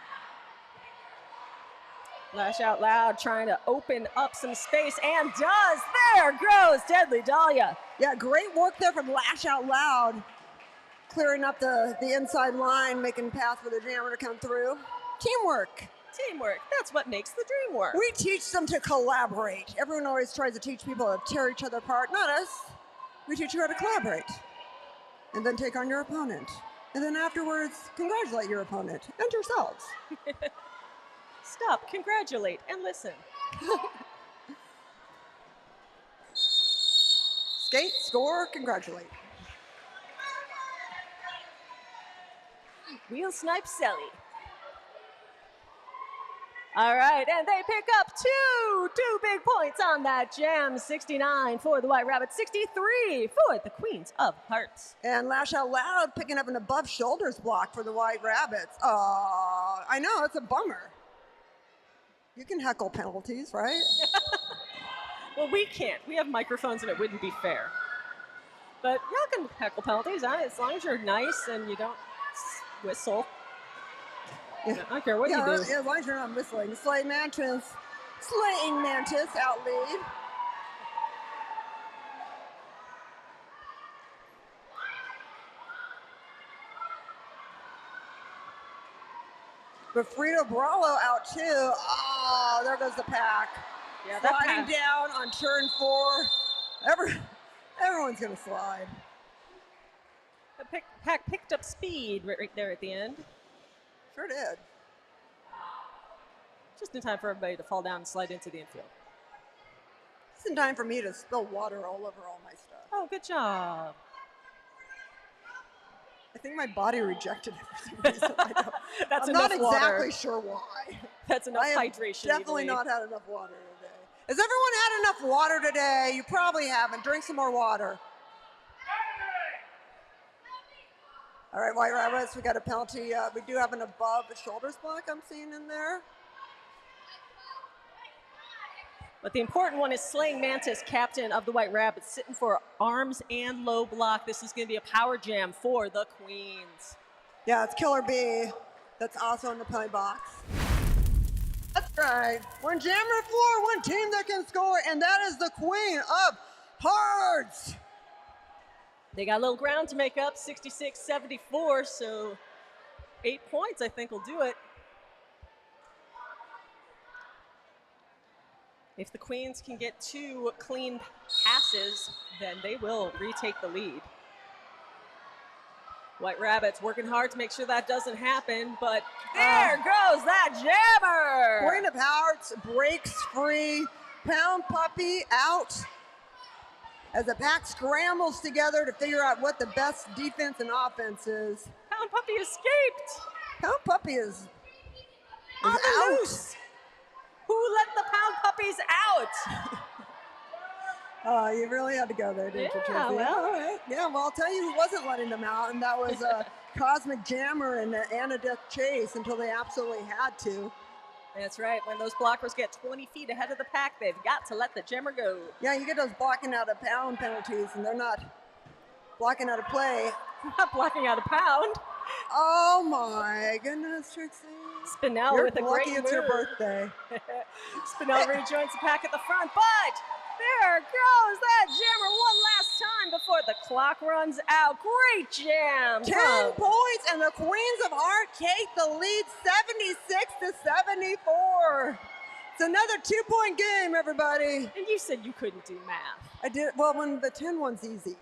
Lash Out Loud trying to open up some space, and does. There goes Deadly Dahlia. Yeah, great work there from Lash Out Loud. Clearing up the inside line, making path for the jammer to come through. Teamwork. Teamwork, that's what makes the dream work. We teach them to collaborate. Everyone always tries to teach people to tear each other apart. Not us. We teach you how to collaborate. And then take on your opponent. And then afterwards, congratulate your opponent and yourselves. Stop, congratulate, and listen. Skate, score, congratulate. Wheel snipe Selly. All right, and they pick up two big points on that jam. 69 for the White Rabbits, 63 for the Queens of Hearts. And Lash Out Loud picking up an above shoulders block for the White Rabbits. I know, it's a bummer. You can heckle penalties, right? Well, we can't. We have microphones and it wouldn't be fair. But y'all can heckle penalties, huh? As long as you're nice and you don't whistle. Yeah. I don't care what you do. Yeah, as long as you're not whistling. Slaying Mantis out lead. But Frida Bralo out too. Oh, there goes the pack. Yeah, sliding down on turn 4. Everyone's gonna slide. The pack picked up speed right there at the end. Sure did. Just in time for everybody to fall down and slide into the infield. Just in time for me to spill water all over all my stuff. Oh, good job. I think my body rejected it for some reason. That's I'm enough not water. exactly sure why. That's enough I have hydration. Definitely not had enough water today. Has everyone had enough water today? You probably haven't. Drink some more water. All right, White Rabbits, we got a penalty. We do have an above the shoulders block I'm seeing in there. But the important one is Slaying Mantis, captain of the White Rabbits, sitting for arms and low block. This is going to be a power jam for the Queens. Yeah, it's Killer B. That's also in the penalty box. That's right. We're in Jammer 4, one team that can score, and that is the Queen of Hearts. They got a little ground to make up, 66-74, so 8 points I think will do it. If the Queens can get 2 clean passes, then they will retake the lead. White Rabbits working hard to make sure that doesn't happen, but there goes that jammer! Queen of Hearts breaks free. Pound Puppy out as the pack scrambles together to figure out what the best defense and offense is. Pound Puppy escaped! Pound Puppy is on the out. Loose. Who let the Pound Puppies out? Oh, you really had to go there, didn't you, Tracy? Well. All right. Yeah, well, I'll tell you who wasn't letting them out, and that was Cosmic Jammer and Anna Death Chase until they absolutely had to. That's right. When those blockers get 20 feet ahead of the pack, they've got to let the jammer go. Yeah, you get those blocking out of pound penalties, and they're not blocking out of play. Not blocking out of pound. Oh, my goodness, Trixie. Spinell with a great move. It's your birthday. Spinell rejoins the pack at the front, but there goes that jammer one last time before the clock runs out. Great jam. 10 points, and the Queens of Heart take the lead 76-74. It's another 2-point game, everybody. And you said you couldn't do math. I did. Well, when the 10 one's easy.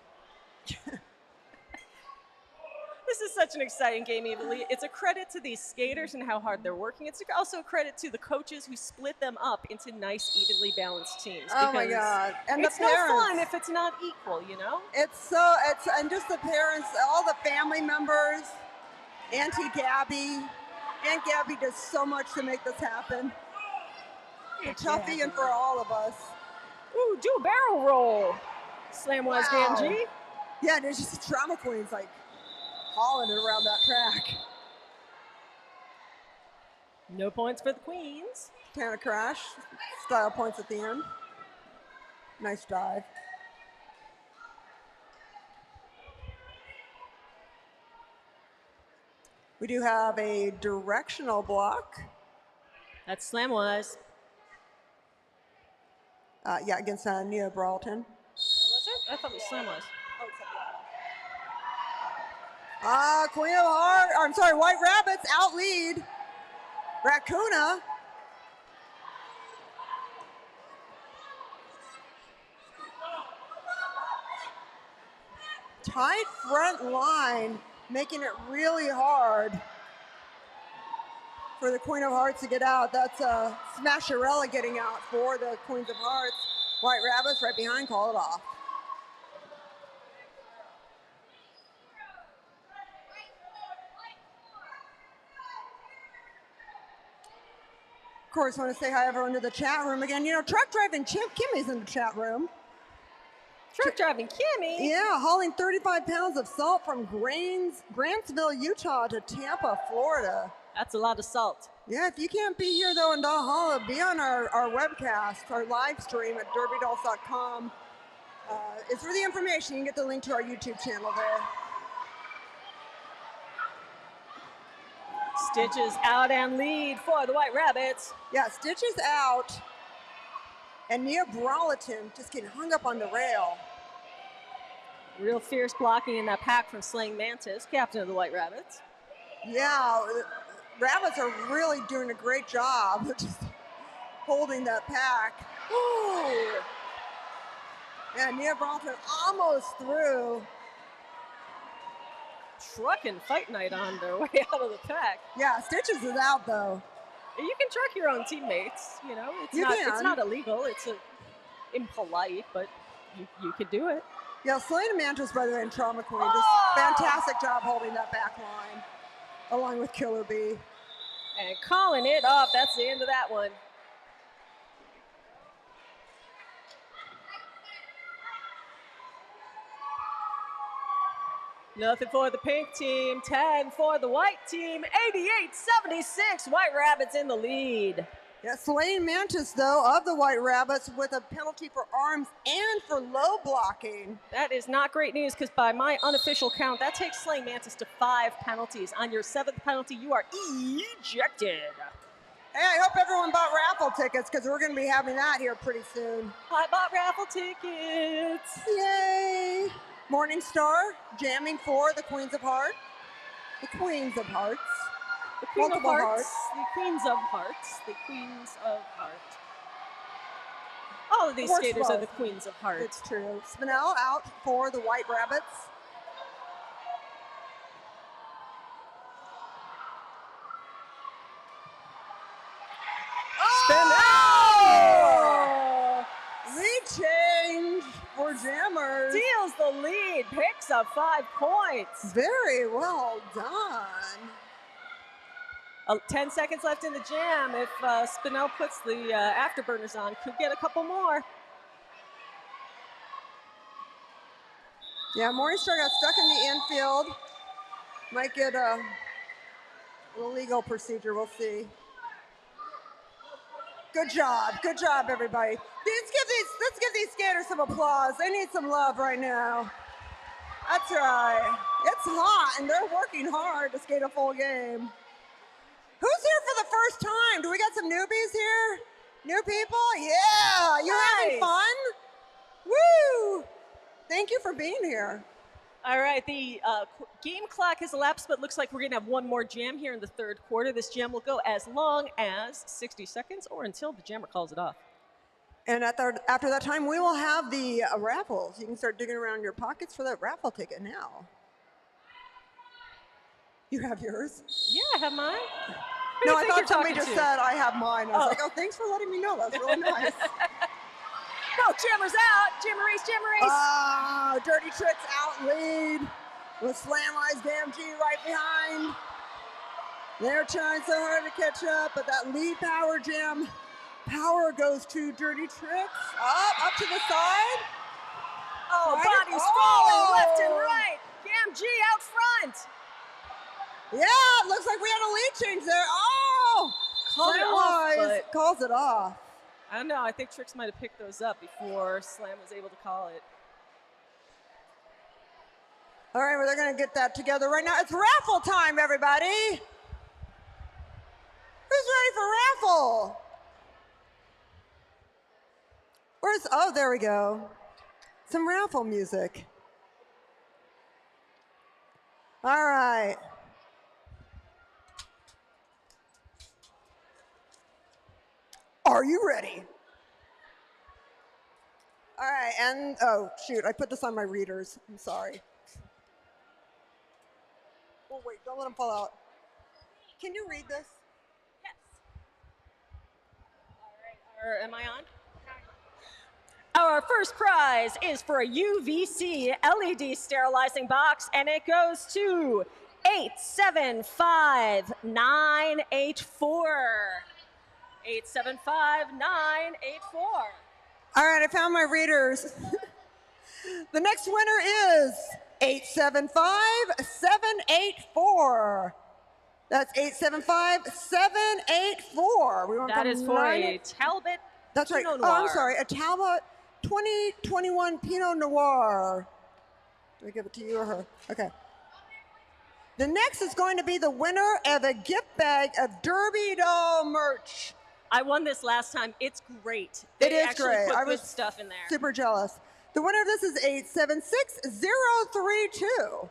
This is such an exciting game, Evilly. It's a credit to these skaters and how hard they're working. It's also a credit to the coaches who split them up into nice, evenly balanced teams. Oh my God! And it's the parents. no fun if it's not equal, you know. And just the parents, all the family members. Auntie Gabby, Aunt Gabby does so much to make this happen. A toughie and for all of us. Ooh, do a barrel roll. Slamwise DMG. Yeah, there's just drama queens like hauling it around that track. No points for the queens. Canada crash. Style points at the end. Nice dive. We do have a directional block. That's Slamwise. Yeah, against Nia Brawlton. Oh, was it? I thought it was Slamwise. Queen of Heart, I'm sorry, White Rabbits out lead. Raccoona. Tight front line, making it really hard for the Queen of Hearts to get out. That's Smasherella getting out for the Queens of Hearts. White Rabbits right behind, call it off. Of course, I want to say hi everyone to the chat room again. You know, truck driving Chimp Kimmy's in the chat room. Truck driving Kimmy? Yeah, hauling 35 pounds of salt from Grantsville, Utah to Tampa, Florida. That's a lot of salt. Yeah, if you can't be here though in Dollhalla, be on our webcast, our live stream at derbydolls.com. It's for the information. You can get the link to our YouTube channel there. Stitches out and lead for the White Rabbits. Yeah, Stitches out. And Nia Brawlton just getting hung up on the rail. Real fierce blocking in that pack from Slaying Mantis, captain of the White Rabbits. Yeah, Rabbits are really doing a great job of just holding that pack. Ooh. Yeah, Nia Brawlton almost through. Truck and Fight Night on their way out of the pack. Yeah, Stitches is out though. You can truck your own teammates, you know. It's not illegal. It's impolite, but you could do it. Yeah, Selena Mantis, by the way, and Trauma Queen, just fantastic job holding that back line, along with Killer Bee. And calling it off. That's the end of that one. Nothing for the pink team, 10 for the white team, 88-76, White Rabbits in the lead. Yeah, Selene Mantis, though, of the White Rabbits with a penalty for arms and for low blocking. That is not great news because by my unofficial count, that takes Selene Mantis to 5 penalties. On your 7th penalty, you are ejected. Hey, I hope everyone bought raffle tickets because we're going to be having that here pretty soon. I bought raffle tickets. Yay. Morning Star jamming for the Queens of Heart. The Queens of Hearts. The Queen of Multiple Hearts. The Queens of Hearts. The Queens of Heart. All of these skaters are the Queens of Heart. It's true. Spinell out for the White Rabbits. Oh! Lead change for Jammers. Steals the lead, picks up 5 points. Very well done. 10 seconds left in the jam. If Spinell puts the afterburners on, could get a couple more. Yeah, Morningstar got stuck in the infield. Might get a legal procedure, we'll see. Good job, everybody. Let's give these skaters some applause. They need some love right now. That's right. It's hot, and they're working hard to skate a full game. Who's here for the first time? Do we got some newbies here? New people? Yeah, you having fun? Woo! Thank you for being here. All right, the game clock has elapsed, but looks like we're going to have one more jam here in the 3rd quarter. This jam will go as long as 60 seconds or until the jammer calls it off. And after that time, we will have the raffles. You can start digging around your pockets for that raffle ticket now. You have yours? Yeah, I have mine. No, I thought somebody just said I have mine. I was like, oh, thanks for letting me know. That's really nice. No, jammer's out. Jammer race, jammer race. Oh, Dirty Tricks out lead with Slamwise DMG right behind. They're trying so hard to catch up, but that lead power jam Power goes to Dirty Tricks. Up to the side. Oh, Right. bodies falling left and right. Cam G out front. Yeah, it looks like we had a lead change there. Oh! Called it off, Slam-wise but calls it off. I don't know. I think Trix might have picked those up before Slam was able to call it. All right, well, they're going to get that together right now. It's raffle time, everybody. Who's ready for raffle? Oh, there we go. Some raffle music. All right. Are you ready? All right, and oh, shoot, I put this on my readers. I'm sorry. Oh, wait, don't let them fall out. Can you read this? Yes. All right, am I on? Our first prize is for a UVC LED sterilizing box, and it goes to 875984. 875984. All right, I found my readers. The next winner is 875784. That's 875784. We went That from is for a Talbot. That's right. Pinot Oh, I'm Noir. sorry. A Talbot 2021 Pinot Noir. Do I give it to you or her? Okay. The next is going to be the winner of a gift bag of Derby Doll merch. I won this last time. It's great. It They is actually great. Put I good was stuff in there. super jealous. The winner of this is 876032.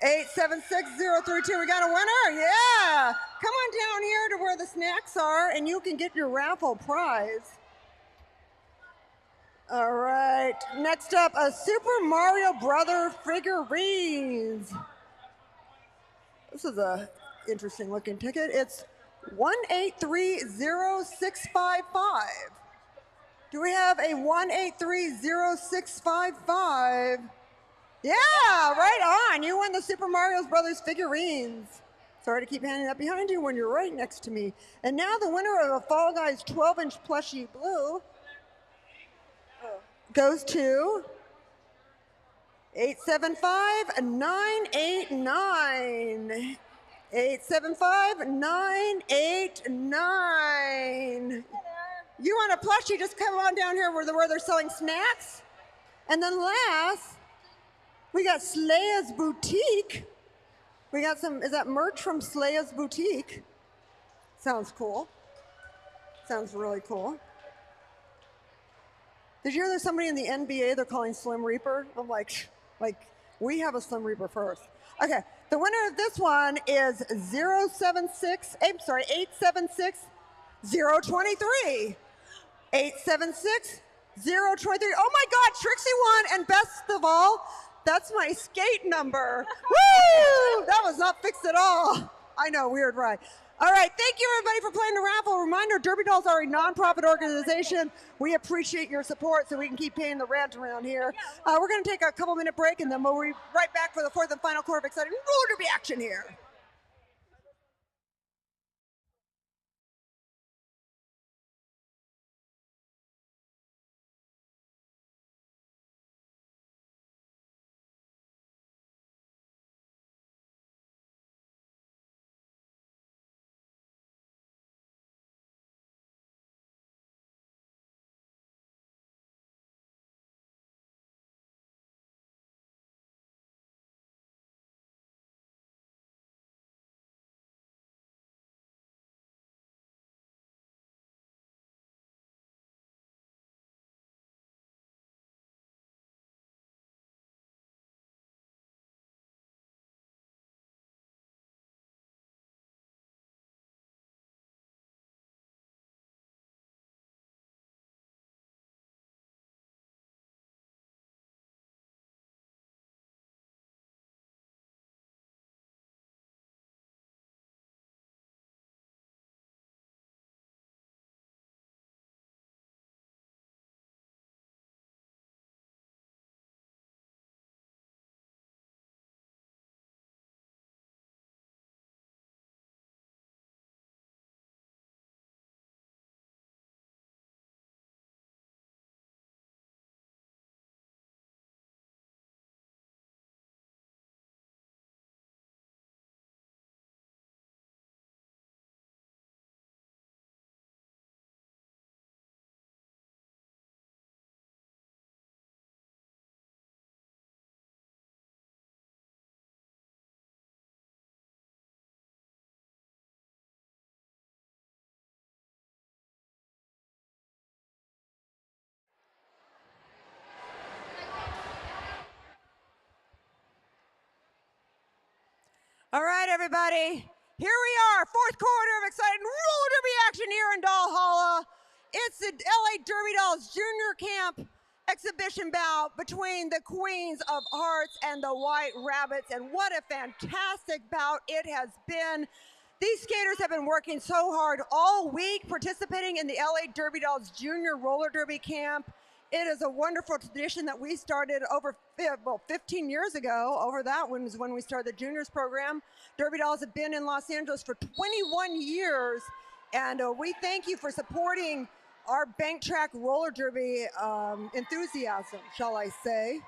876032. We got a winner. Yeah. Come on down here to where the snacks are and you can get your raffle prize. All right. Next up, a Super Mario Brother figurines. This is a interesting looking ticket. It's 1830655. Do we have a 1830655? Yeah, right on. You won the Super Mario Brothers figurines. Sorry to keep handing that behind you when you're right next to me. And now the winner of a Fall Guys 12-inch plushie blue goes to 875989. 875989. You want a plushie, just come on down here where they're selling snacks. And then last, we got Sleia's Boutique. We got some, is that merch from Sleia's Boutique? Sounds cool. Sounds really cool. Did you hear there's somebody in the NBA they're calling Slim Reaper? I'm like, we have a Slim Reaper first. Okay, the winner of this one is 876023. 876023. Oh my God, Trixie won, and best of all, that's my skate number. Woo! That was not fixed at all. I know, weird, right? All right, thank you everybody for playing the raffle. Reminder, Derby Dolls are a nonprofit organization. We appreciate your support so we can keep paying the rent around here. We're gonna take a couple-minute break and then we'll be right back for the fourth and final quarter of exciting roller derby action here. All right, everybody. Here we are, fourth quarter of exciting roller derby action here in Dollhalla. It's the LA Derby Dolls Junior Camp exhibition bout between the Queens of Hearts and the White Rabbits, and what a fantastic bout it has been. These skaters have been working so hard all week participating in the LA Derby Dolls Junior Roller Derby Camp. It is a wonderful tradition that we started over 15 years ago. Over that one was when we started the juniors program. Derby Dolls have been in Los Angeles for 21 years, and we thank you for supporting our bank track roller derby enthusiasm, shall I say.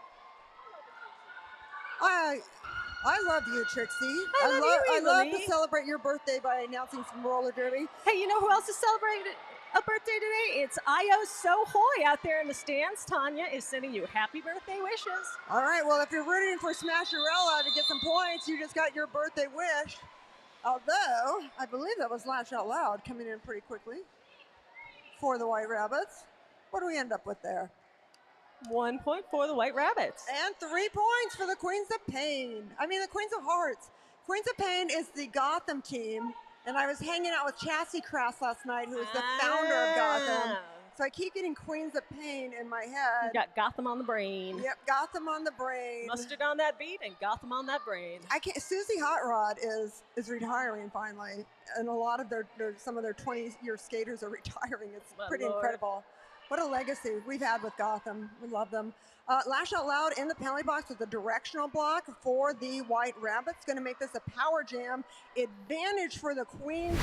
I love you, Trixie. I love to celebrate your birthday by announcing some roller derby. Hey, you know who else is celebrating a birthday today? It's Io Sohoy out there in the stands. Tanya is sending you happy birthday wishes. All right, well, if you're rooting for Smasherella to get some points, you just got your birthday wish. Although, I believe that was Lash Out Loud coming in pretty quickly for the White Rabbits. What do we end up with there? 1 point for the White Rabbits. And 3 points for the Queens of Pain. I mean, the Queens of Hearts. Queens of Pain is the Gotham team. And I was hanging out with Chassie Crass last night, who is the founder of Gotham. So I keep getting Queens of Pain in my head. You got Gotham on the brain. Yep, Gotham on the brain. Mustard on that beat and Gotham on that brain. Susie Hot Rod is retiring finally, and a lot of some of their 20-year skaters are retiring. It's pretty incredible. What a legacy we've had with Gotham. We love them. Lash Out Loud in the penalty box with a directional block for the White Rabbits. Going to make this a power jam. Advantage for the Queens.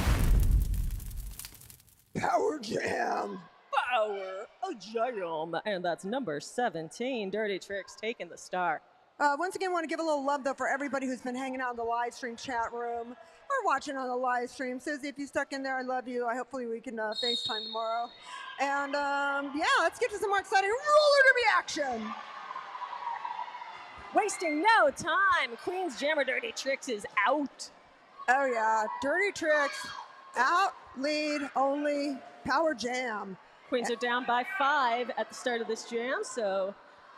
Power jam. Power jam. And that's number 17, Dirty Tricks, taking the star. Once again, I want to give a little love, though, for everybody who's been hanging out in the live stream chat room or watching on the live stream. Susie, if you stuck in there, I love you. Hopefully we can FaceTime tomorrow. And, yeah, let's get to some more exciting roller derby action. Wasting no time. Queen's Jammer Dirty Tricks is out. Oh, yeah. Dirty Tricks out, lead, only, power jam. Queens are down by 5 at the start of this jam, so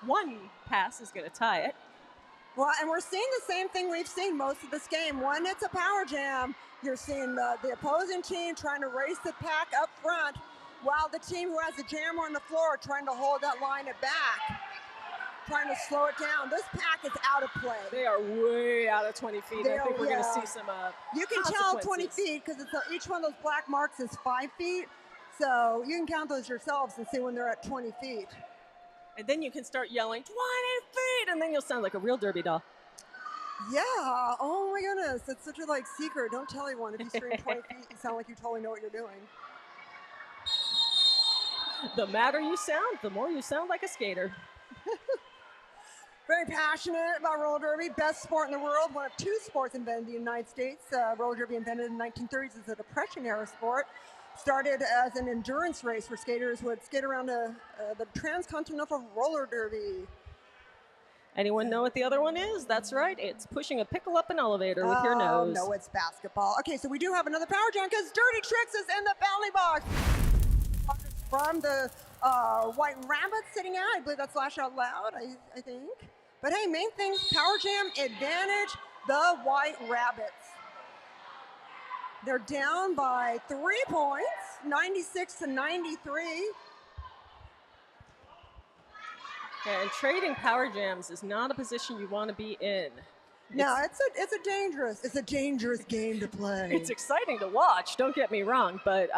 one pass is going to tie it. Well, and we're seeing the same thing we've seen most of this game. When it's a power jam, you're seeing the opposing team trying to race the pack up front, while the team who has the jammer on the floor trying to hold that line at back, trying to slow it down. This pack is out of play. They are way out of 20 feet. I think we're going to see some You can tell 20 feet because each one of those black marks is 5 feet. So you can count those yourselves and see when they're at 20 feet. And then you can start yelling, 20 feet, and then you'll sound like a real derby doll. Yeah. Oh, my goodness. It's such a, secret. Don't tell anyone. If you scream 20 feet, you sound like you totally know what you're doing. The madder you sound, the more you sound like a skater. Very passionate about roller derby. Best sport in the world. One of 2 sports invented in the United States. Roller derby invented in the 1930s as a Depression-era sport. Started as an endurance race where skaters would skate around the Transcontinental Roller Derby. Anyone know what the other one is? That's right. It's pushing a pickle up an elevator with your nose. No, it's basketball. Okay, so we do have another power jam because Dirty Tricks is in the penalty box. From the White Rabbits sitting out. I believe that's Lash Out Loud, I think. But hey, main thing, power jam advantage, the White Rabbits. They're down by 3 points, 96-93. Yeah, and trading power jams is not a position you want to be in. No, it's a dangerous game to play. It's exciting to watch. Don't get me wrong, but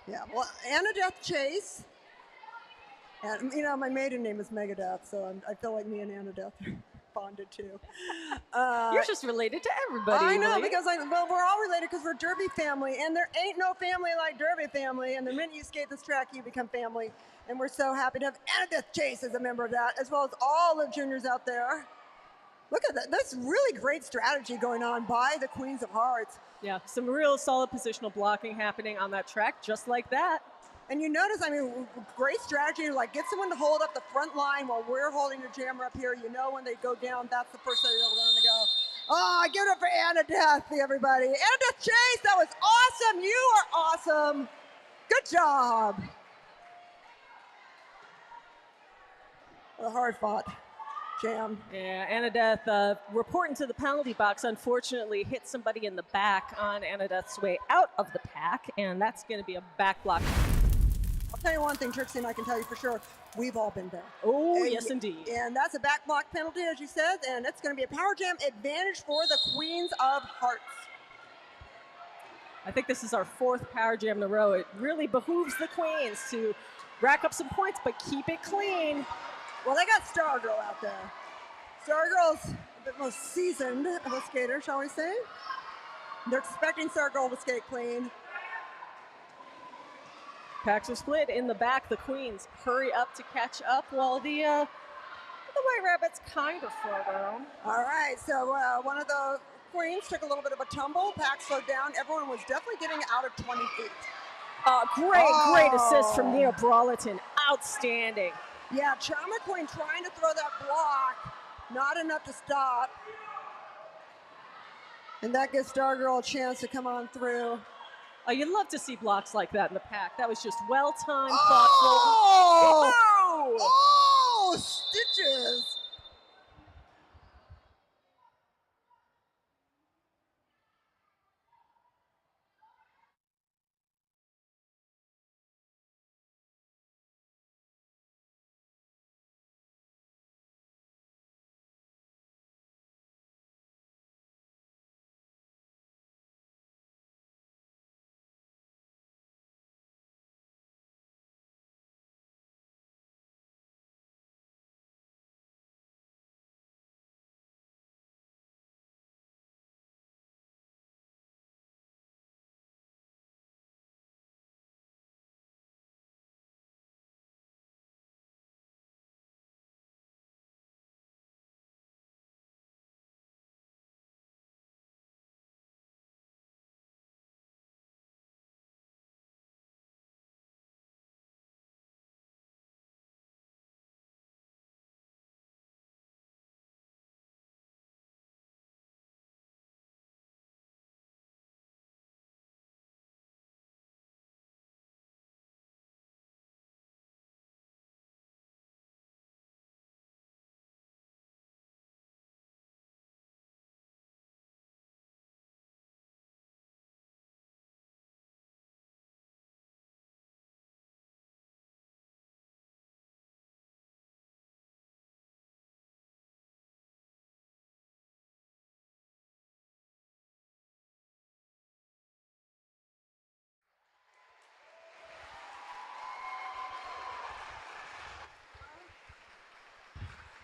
yeah. Well, Anna Death Chase, and my maiden name is Megadeth, so I feel like me and Anna Death are bonded too. You're just related to everybody. I know, really. because we're all related because we're Derby family, and there ain't no family like Derby family. And the minute you skate this track, you become family. And we're so happy to have Anna Death Chase as a member of that, as well as all the juniors out there. Look at that. That's really great strategy going on by the Queens of Hearts. Yeah, some real solid positional blocking happening on that track, just like that. And you notice, great strategy, get someone to hold up the front line while we're holding the jammer up here. You know when they go down, that's the first thing they're going to go. Oh, give it up for Anna Death, everybody. Anna Death Chase, that was awesome. You are awesome. Good job. Well, hard fought. jam. Yeah, Anadeth reporting to the penalty box, unfortunately hit somebody in the back on Anadeth's way out of the pack, and that's going to be a back block. I'll tell you one thing, Trixie, and I can tell you for sure, we've all been there. Oh, yes, indeed. And that's a back block penalty, as you said, and it's going to be a power jam advantage for the Queens of Hearts. I think this is our 4th power jam in a row. It really behooves the Queens to rack up some points, but keep it clean. Well, they got Stargirl out there. Stargirl's a bit more seasoned of a skater, shall we say. They're expecting Stargirl to skate clean. Packs are split in the back. The Queens hurry up to catch up while the White Rabbits kind of slow down. All right, so one of the Queens took a little bit of a tumble. Pack slowed down. Everyone was definitely getting out of 20 feet. Great assist from Nia Brawleton. Outstanding. Yeah, Trauma Queen trying to throw that block. Not enough to stop. And that gives Stargirl a chance to come on through. Oh, you'd love to see blocks like that in the pack. That was just well-timed, thoughtful. Whoa! Oh, stitches.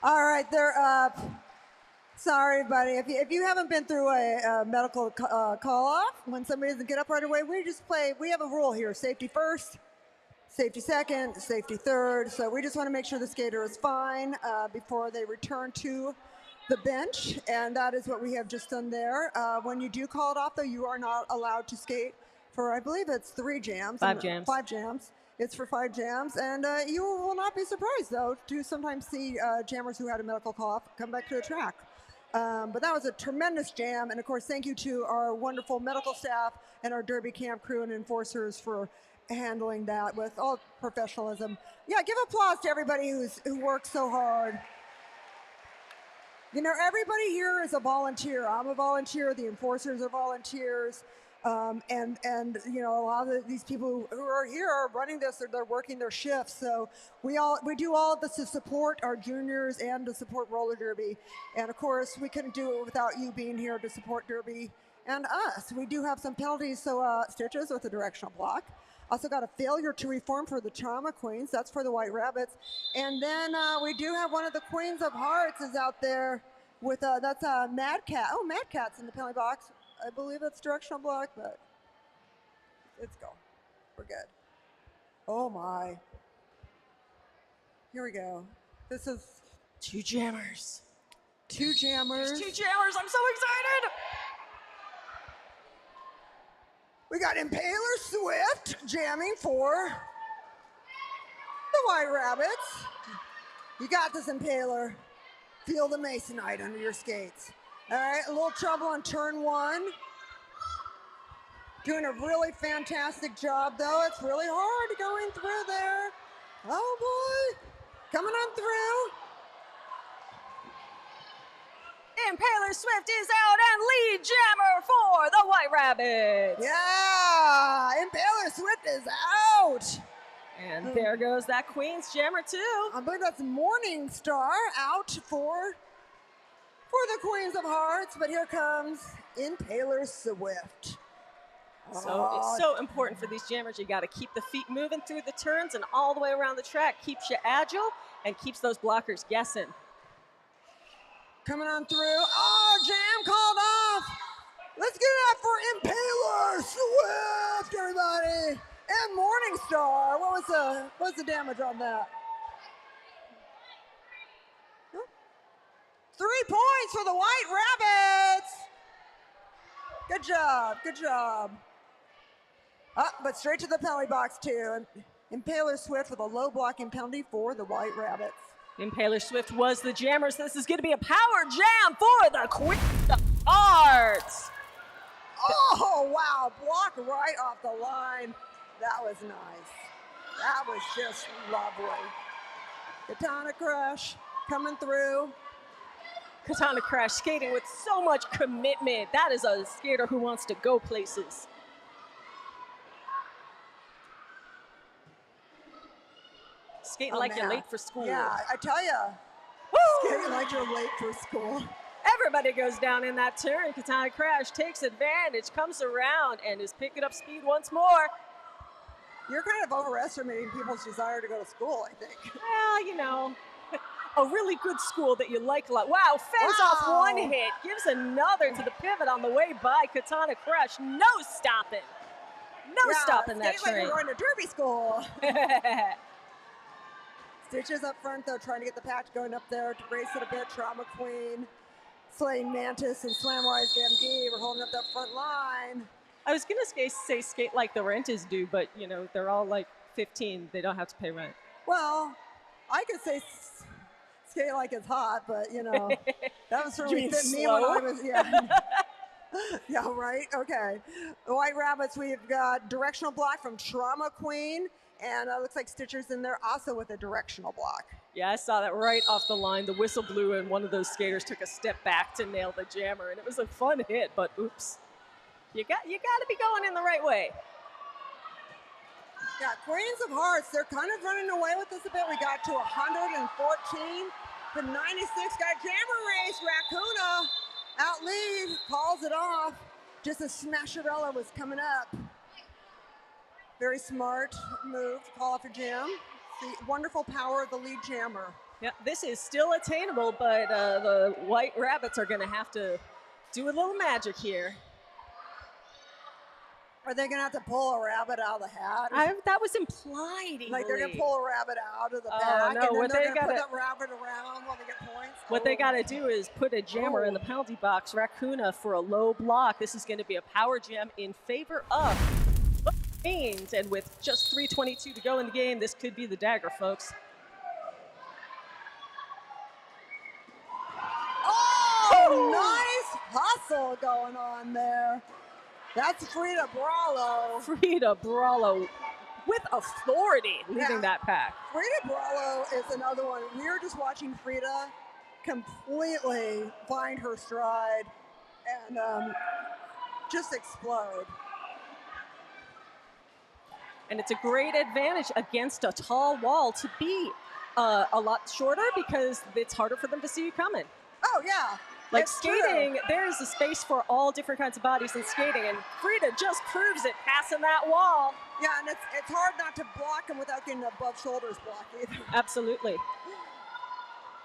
All right, they're up. Sorry, buddy. If you haven't been through a medical call-off, when somebody doesn't get up right away, we have a rule here. Safety first, safety second, safety third. So we just want to make sure the skater is fine before they return to the bench. And that is what we have just done there. When you do call it off, though, you are not allowed to skate for, I believe it's 3 jams. 5 jams. 5 jams. It's for 5 jams, and you will not be surprised, though, to sometimes see jammers who had a medical call-off come back to the track. But that was a tremendous jam, and of course, thank you to our wonderful medical staff and our Derby camp crew and enforcers for handling that with all professionalism. Yeah, give applause to everybody who worked so hard. You know, everybody here is a volunteer. I'm a volunteer. The enforcers are volunteers. And you know, a lot of these people who are here are running this, they're working their shifts. So we do all of this to support our juniors and to support roller derby. And of course, we couldn't do it without you being here to support derby and us. We do have some penalties, so stitches with a directional block. Also got a failure to reform for the Trauma Queens. That's for the White Rabbits. And then we do have one of the Queens of Hearts is out there with, that's Mad Cat. Oh, Mad Cat's in the penalty box. I believe it's directional block, but let's go. We're good. Oh my. Here we go. This is 2 jammers. 2 jammers. There's 2 jammers. I'm so excited. We got Impaler Swift jamming for the White Rabbits. You got this, Impaler. Feel the masonite under your skates. All right, a little trouble on turn 1. Doing a really fantastic job, though. It's really hard going through there. Oh, boy. Coming on through. Impaler Swift is out and lead jammer for the White Rabbits. Yeah, Impaler Swift is out. And there goes that Queen's jammer too. I believe that's Morning Star out for the Queens of Hearts, but here comes Impaler Swift. So it's so important for these jammers. You got to keep the feet moving through the turns and all the way around the track. Keeps you agile and keeps those blockers guessing. Coming on through. Oh, jam called off. Let's give it up for Impaler Swift, everybody. And Morning Star. What was the damage on that? 3 points for the White Rabbits. Good job, good job. But straight to the penalty box too. Impaler Swift with a low blocking penalty for the White Rabbits. Impaler Swift was the jammer, so this is going to be a power jam for the Queen of Hearts. Oh, wow, block right off the line. That was nice. That was just lovely. Katana Crush coming through. Katana Crash skating with so much commitment. That is a skater who wants to go places. Skating like you're late for school. Yeah, I tell you. Skating like you're late for school. Everybody goes down in that turn. Katana Crash takes advantage, comes around, and is picking up speed once more. You're kind of overestimating people's desire to go to school, I think. Well, you know, a really good school that you like a lot. Wow, fends off one hit, gives another to the pivot on the way by Katana Crash. No stopping. No stopping that train. Like you're going to derby school. Stitches up front, though, trying to get the patch going up there to race it a bit. Trauma Queen, Slaying Mantis, and Slamwise Gamgee were holding up that front line. I was going to say skate like the rent is due, but, you know, they're all like 15. They don't have to pay rent. Well, I could say skate like it's hot, but, you know, that was certainly fit me when I was, yeah, right, okay. The White Rabbits, we've got directional block from Trauma Queen, and it looks like Stitcher's in there also with a directional block. Yeah, I saw that right off the line. The whistle blew, and one of those skaters took a step back to nail the jammer, and it was a fun hit, but oops. You got to be going in the right way. Yeah, Queens of Hearts, they're kind of running away with this a bit. We got to 114. The 96 got jammer race. Raccoona out lead, calls it off. Just as Smasherella was coming up. Very smart move to call off a jam. The wonderful power of the lead jammer. Yeah, this is still attainable, but the White Rabbits are going to have to do a little magic here. Are they going to have to pull a rabbit out of the hat? That was implied. Like they're going to pull a rabbit out of the pack, no, and then what they're they going to put gotta, that rabbit around while they get points? What they got to do is put a jammer in the penalty box, Raccoona, for a low block. This is going to be a power jam in favor of the Queens, and with just 3:22 to go in the game, this could be the dagger, folks. Oh, nice hustle going on there. That's Frida Bralo. Frida Bralo with authority leading that pack. Frida Bralo is another one. We were just watching Frida completely find her stride and just explode. And it's a great advantage against a tall wall to be a lot shorter because it's harder for them to see you coming. Oh, yeah. Like it's skating, true. there's a space for all different kinds of bodies in skating, and Frida just proves it, passing that wall. Yeah, and it's hard not to block them without getting above shoulders block either. Absolutely.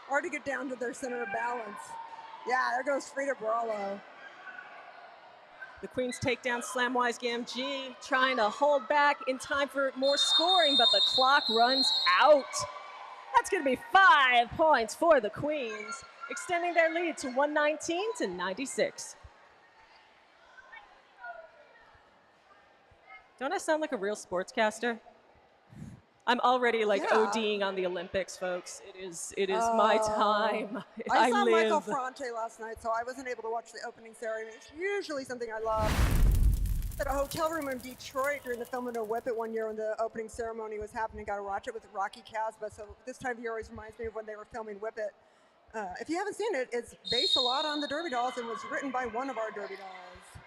Hard to get down to their center of balance. Yeah, there goes Frida Bralo. The Queens take down Slamwise Gamgee, trying to hold back in time for more scoring, but the clock runs out. That's going to be 5 points for the Queens, extending their lead to 119 to 96. Don't I sound like a real sportscaster? I'm already ODing on the Olympics, folks. It is my time. I saw live. Michael Fronte last night, so I wasn't able to watch the opening ceremony. It's usually something I love. At a hotel room in Detroit during the filming of Whip It one year when the opening ceremony was happening. Got to watch it with Rocky Casbah. So this time of year always reminds me of when they were filming Whip It. If you haven't seen it, it's based a lot on the Derby Dolls and was written by one of our Derby Dolls.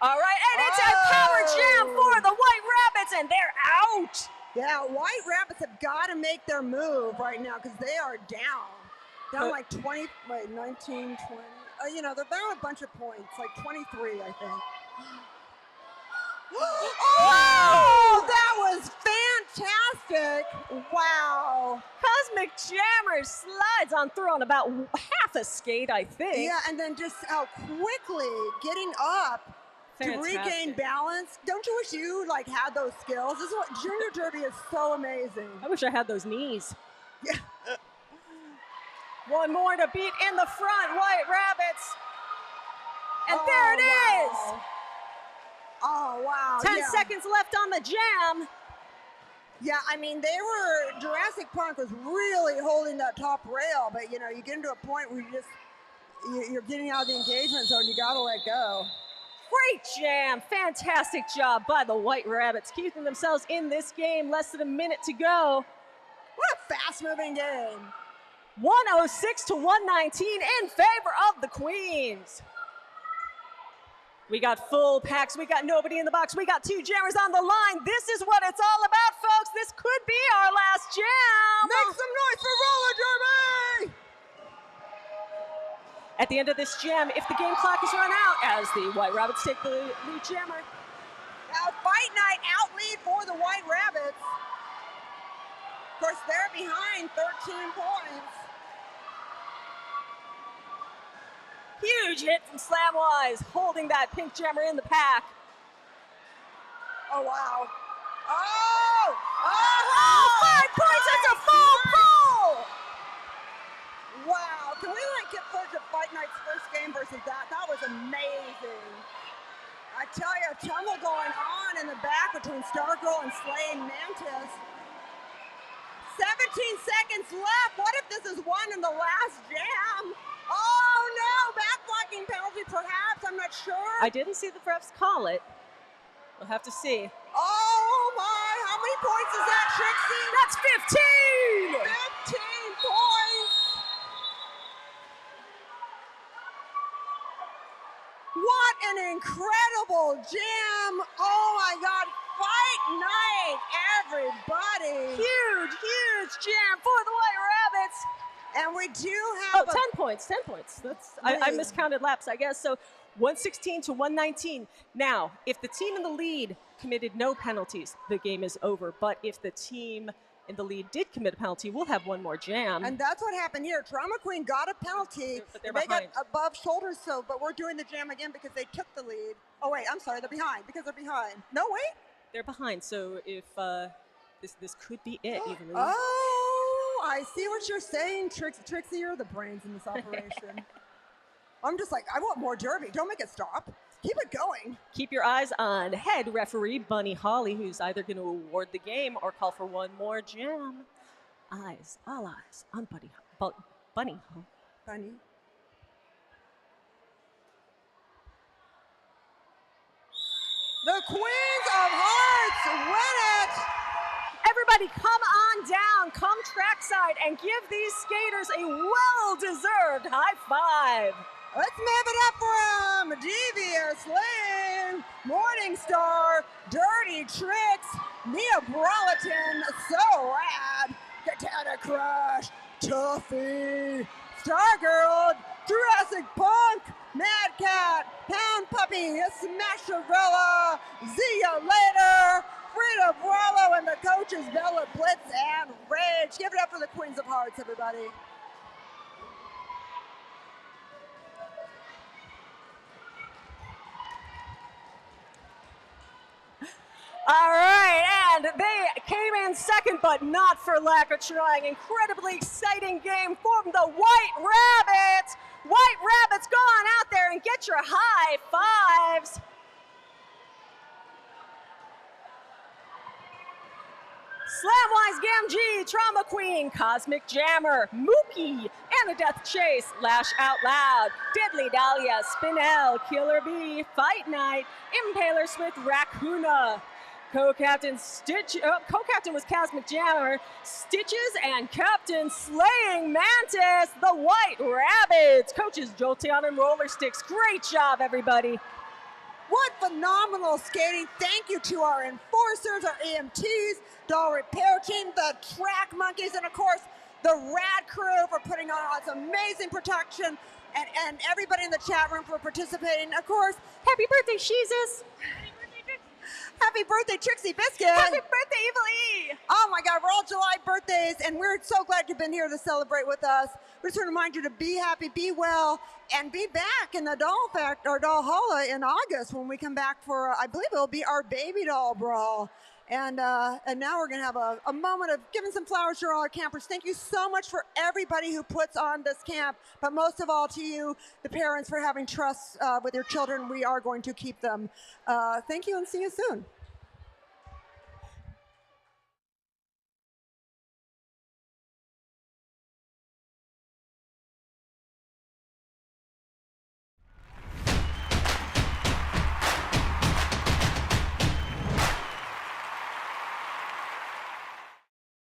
All right, and it's a power jam for the White Rabbits, and they're out. Yeah, White Rabbits have got to make their move right now because they are down like 20, wait, 19, 20. You know, they're down a bunch of points, like 23, I think. Oh, that was fantastic. Wow. Cosmic Jammer slides on through on about half a skate, I think. Yeah, and then just how quickly getting up to regain balance. Don't you wish you like had those skills? This is what Junior Derby is so amazing. I wish I had those knees. Yeah. One more to beat in the front, White Rabbits. And there it is. Oh, wow. 10 seconds left on the jam. Yeah, I mean, Jurassic Punk was really holding that top rail, but you know, you get into a point where you're getting out of the engagement zone, you gotta let go. Great jam, fantastic job by the White Rabbits, keeping themselves in this game, less than a minute to go. What a fast-moving game. 106 to 119 in favor of the Queens. We got full packs, we got nobody in the box, we got two jammers on the line. This is what it's all about, folks. This could be our last jam. Make some noise for roller derby! At the end of this jam, if the game clock is run out, as the White Rabbits take the lead jammer. Now, Fight Night out lead for the White Rabbits. Of course, they're behind 13 points. Huge hit from Slamwise, holding that pink jammer in the pack. Oh, wow. Oh! Oh! 5 points, it's a full pull! Wow, can we like get footage of Fight Night's first game versus that? That was amazing. I tell you, a tumble going on in the back between Stargirl and Slaying Mantis. 17 seconds left. What if this is won in the last jam? Oh no, back blocking penalty perhaps, I'm not sure. I didn't see the refs call it. We'll have to see. Oh my, how many points is that, Trixie? That's 15! 15 points! What an incredible jam! Oh my God, Fight Night, everybody! Huge jam for the White Rabbits! And we do have 10 points, 10 points. That's I miscounted laps, I guess. So 116 to 119. Now, if the team in the lead committed no penalties, the game is over. But if the team in the lead did commit a penalty, we'll have one more jam. And that's what happened here. Trauma Queen got a penalty. But they're they behind. got above shoulders, but we're doing the jam again because they took the lead. Oh wait, I'm sorry, they're behind because they're behind. No, wait. They're behind, so if this could be it, Evelyn. Oh, I see what you're saying, Trixie. You're the brains in this operation. I'm just like, I want more derby. Don't make it stop. Keep it going. Keep your eyes on head referee Bunny Holly, who's either going to award the game or call for one more jam. Eyes, all eyes on Bunny Holly. Bunny. The Queens of Hearts win it! Everybody come on down, come trackside, and give these skaters a well-deserved high five. Let's move it up from Devious Lane, Morningstar, Dirty Tricks, Neapolitan, So Rad, Katana Crush, Tuffy, Stargirl, Jurassic Punk, Mad Cat, Pound Puppy, Smasherella, Zia Later, Frida Bravo, and the coaches Bella Blitz and Rage. Give it up for the Queens of Hearts, everybody. All right, and they came in second, but not for lack of trying. Incredibly exciting game from the White Rabbits. White Rabbits, go on out there and get your high fives. Slamwise Gamgee, Trauma Queen, Cosmic Jammer, Mookie, and a Death Chase, Lash Out Loud, Deadly Dahlia, Spinel, Killer Bee, Fight Night, Impaler Smith, Raccoona, Co-captain was Kaz McJammer, Stitches, and Captain Slaying Mantis, the White Rabbits. Coaches Jolteon and Roller Sticks. Great job, everybody. What phenomenal skating. Thank you to our enforcers, our EMTs, doll repair team, the track monkeys, and of course, the rad crew for putting on some amazing production, and everybody in the chat room for participating. Of course, happy birthday, Jesus. Happy birthday, Trixie Biscuit. Happy birthday, Evil E. Oh my God, we're all July birthdays, and we're so glad you've been here to celebrate with us. We just want to remind you to be happy, be well, and be back in the Dollhalla in August when we come back for, I believe it'll be our baby doll brawl. And now we're going to have a moment of giving some flowers to all our campers. Thank you so much for everybody who puts on this camp, but most of all to you, the parents, for having trust with your children. We are going to keep them. Thank you and see you soon.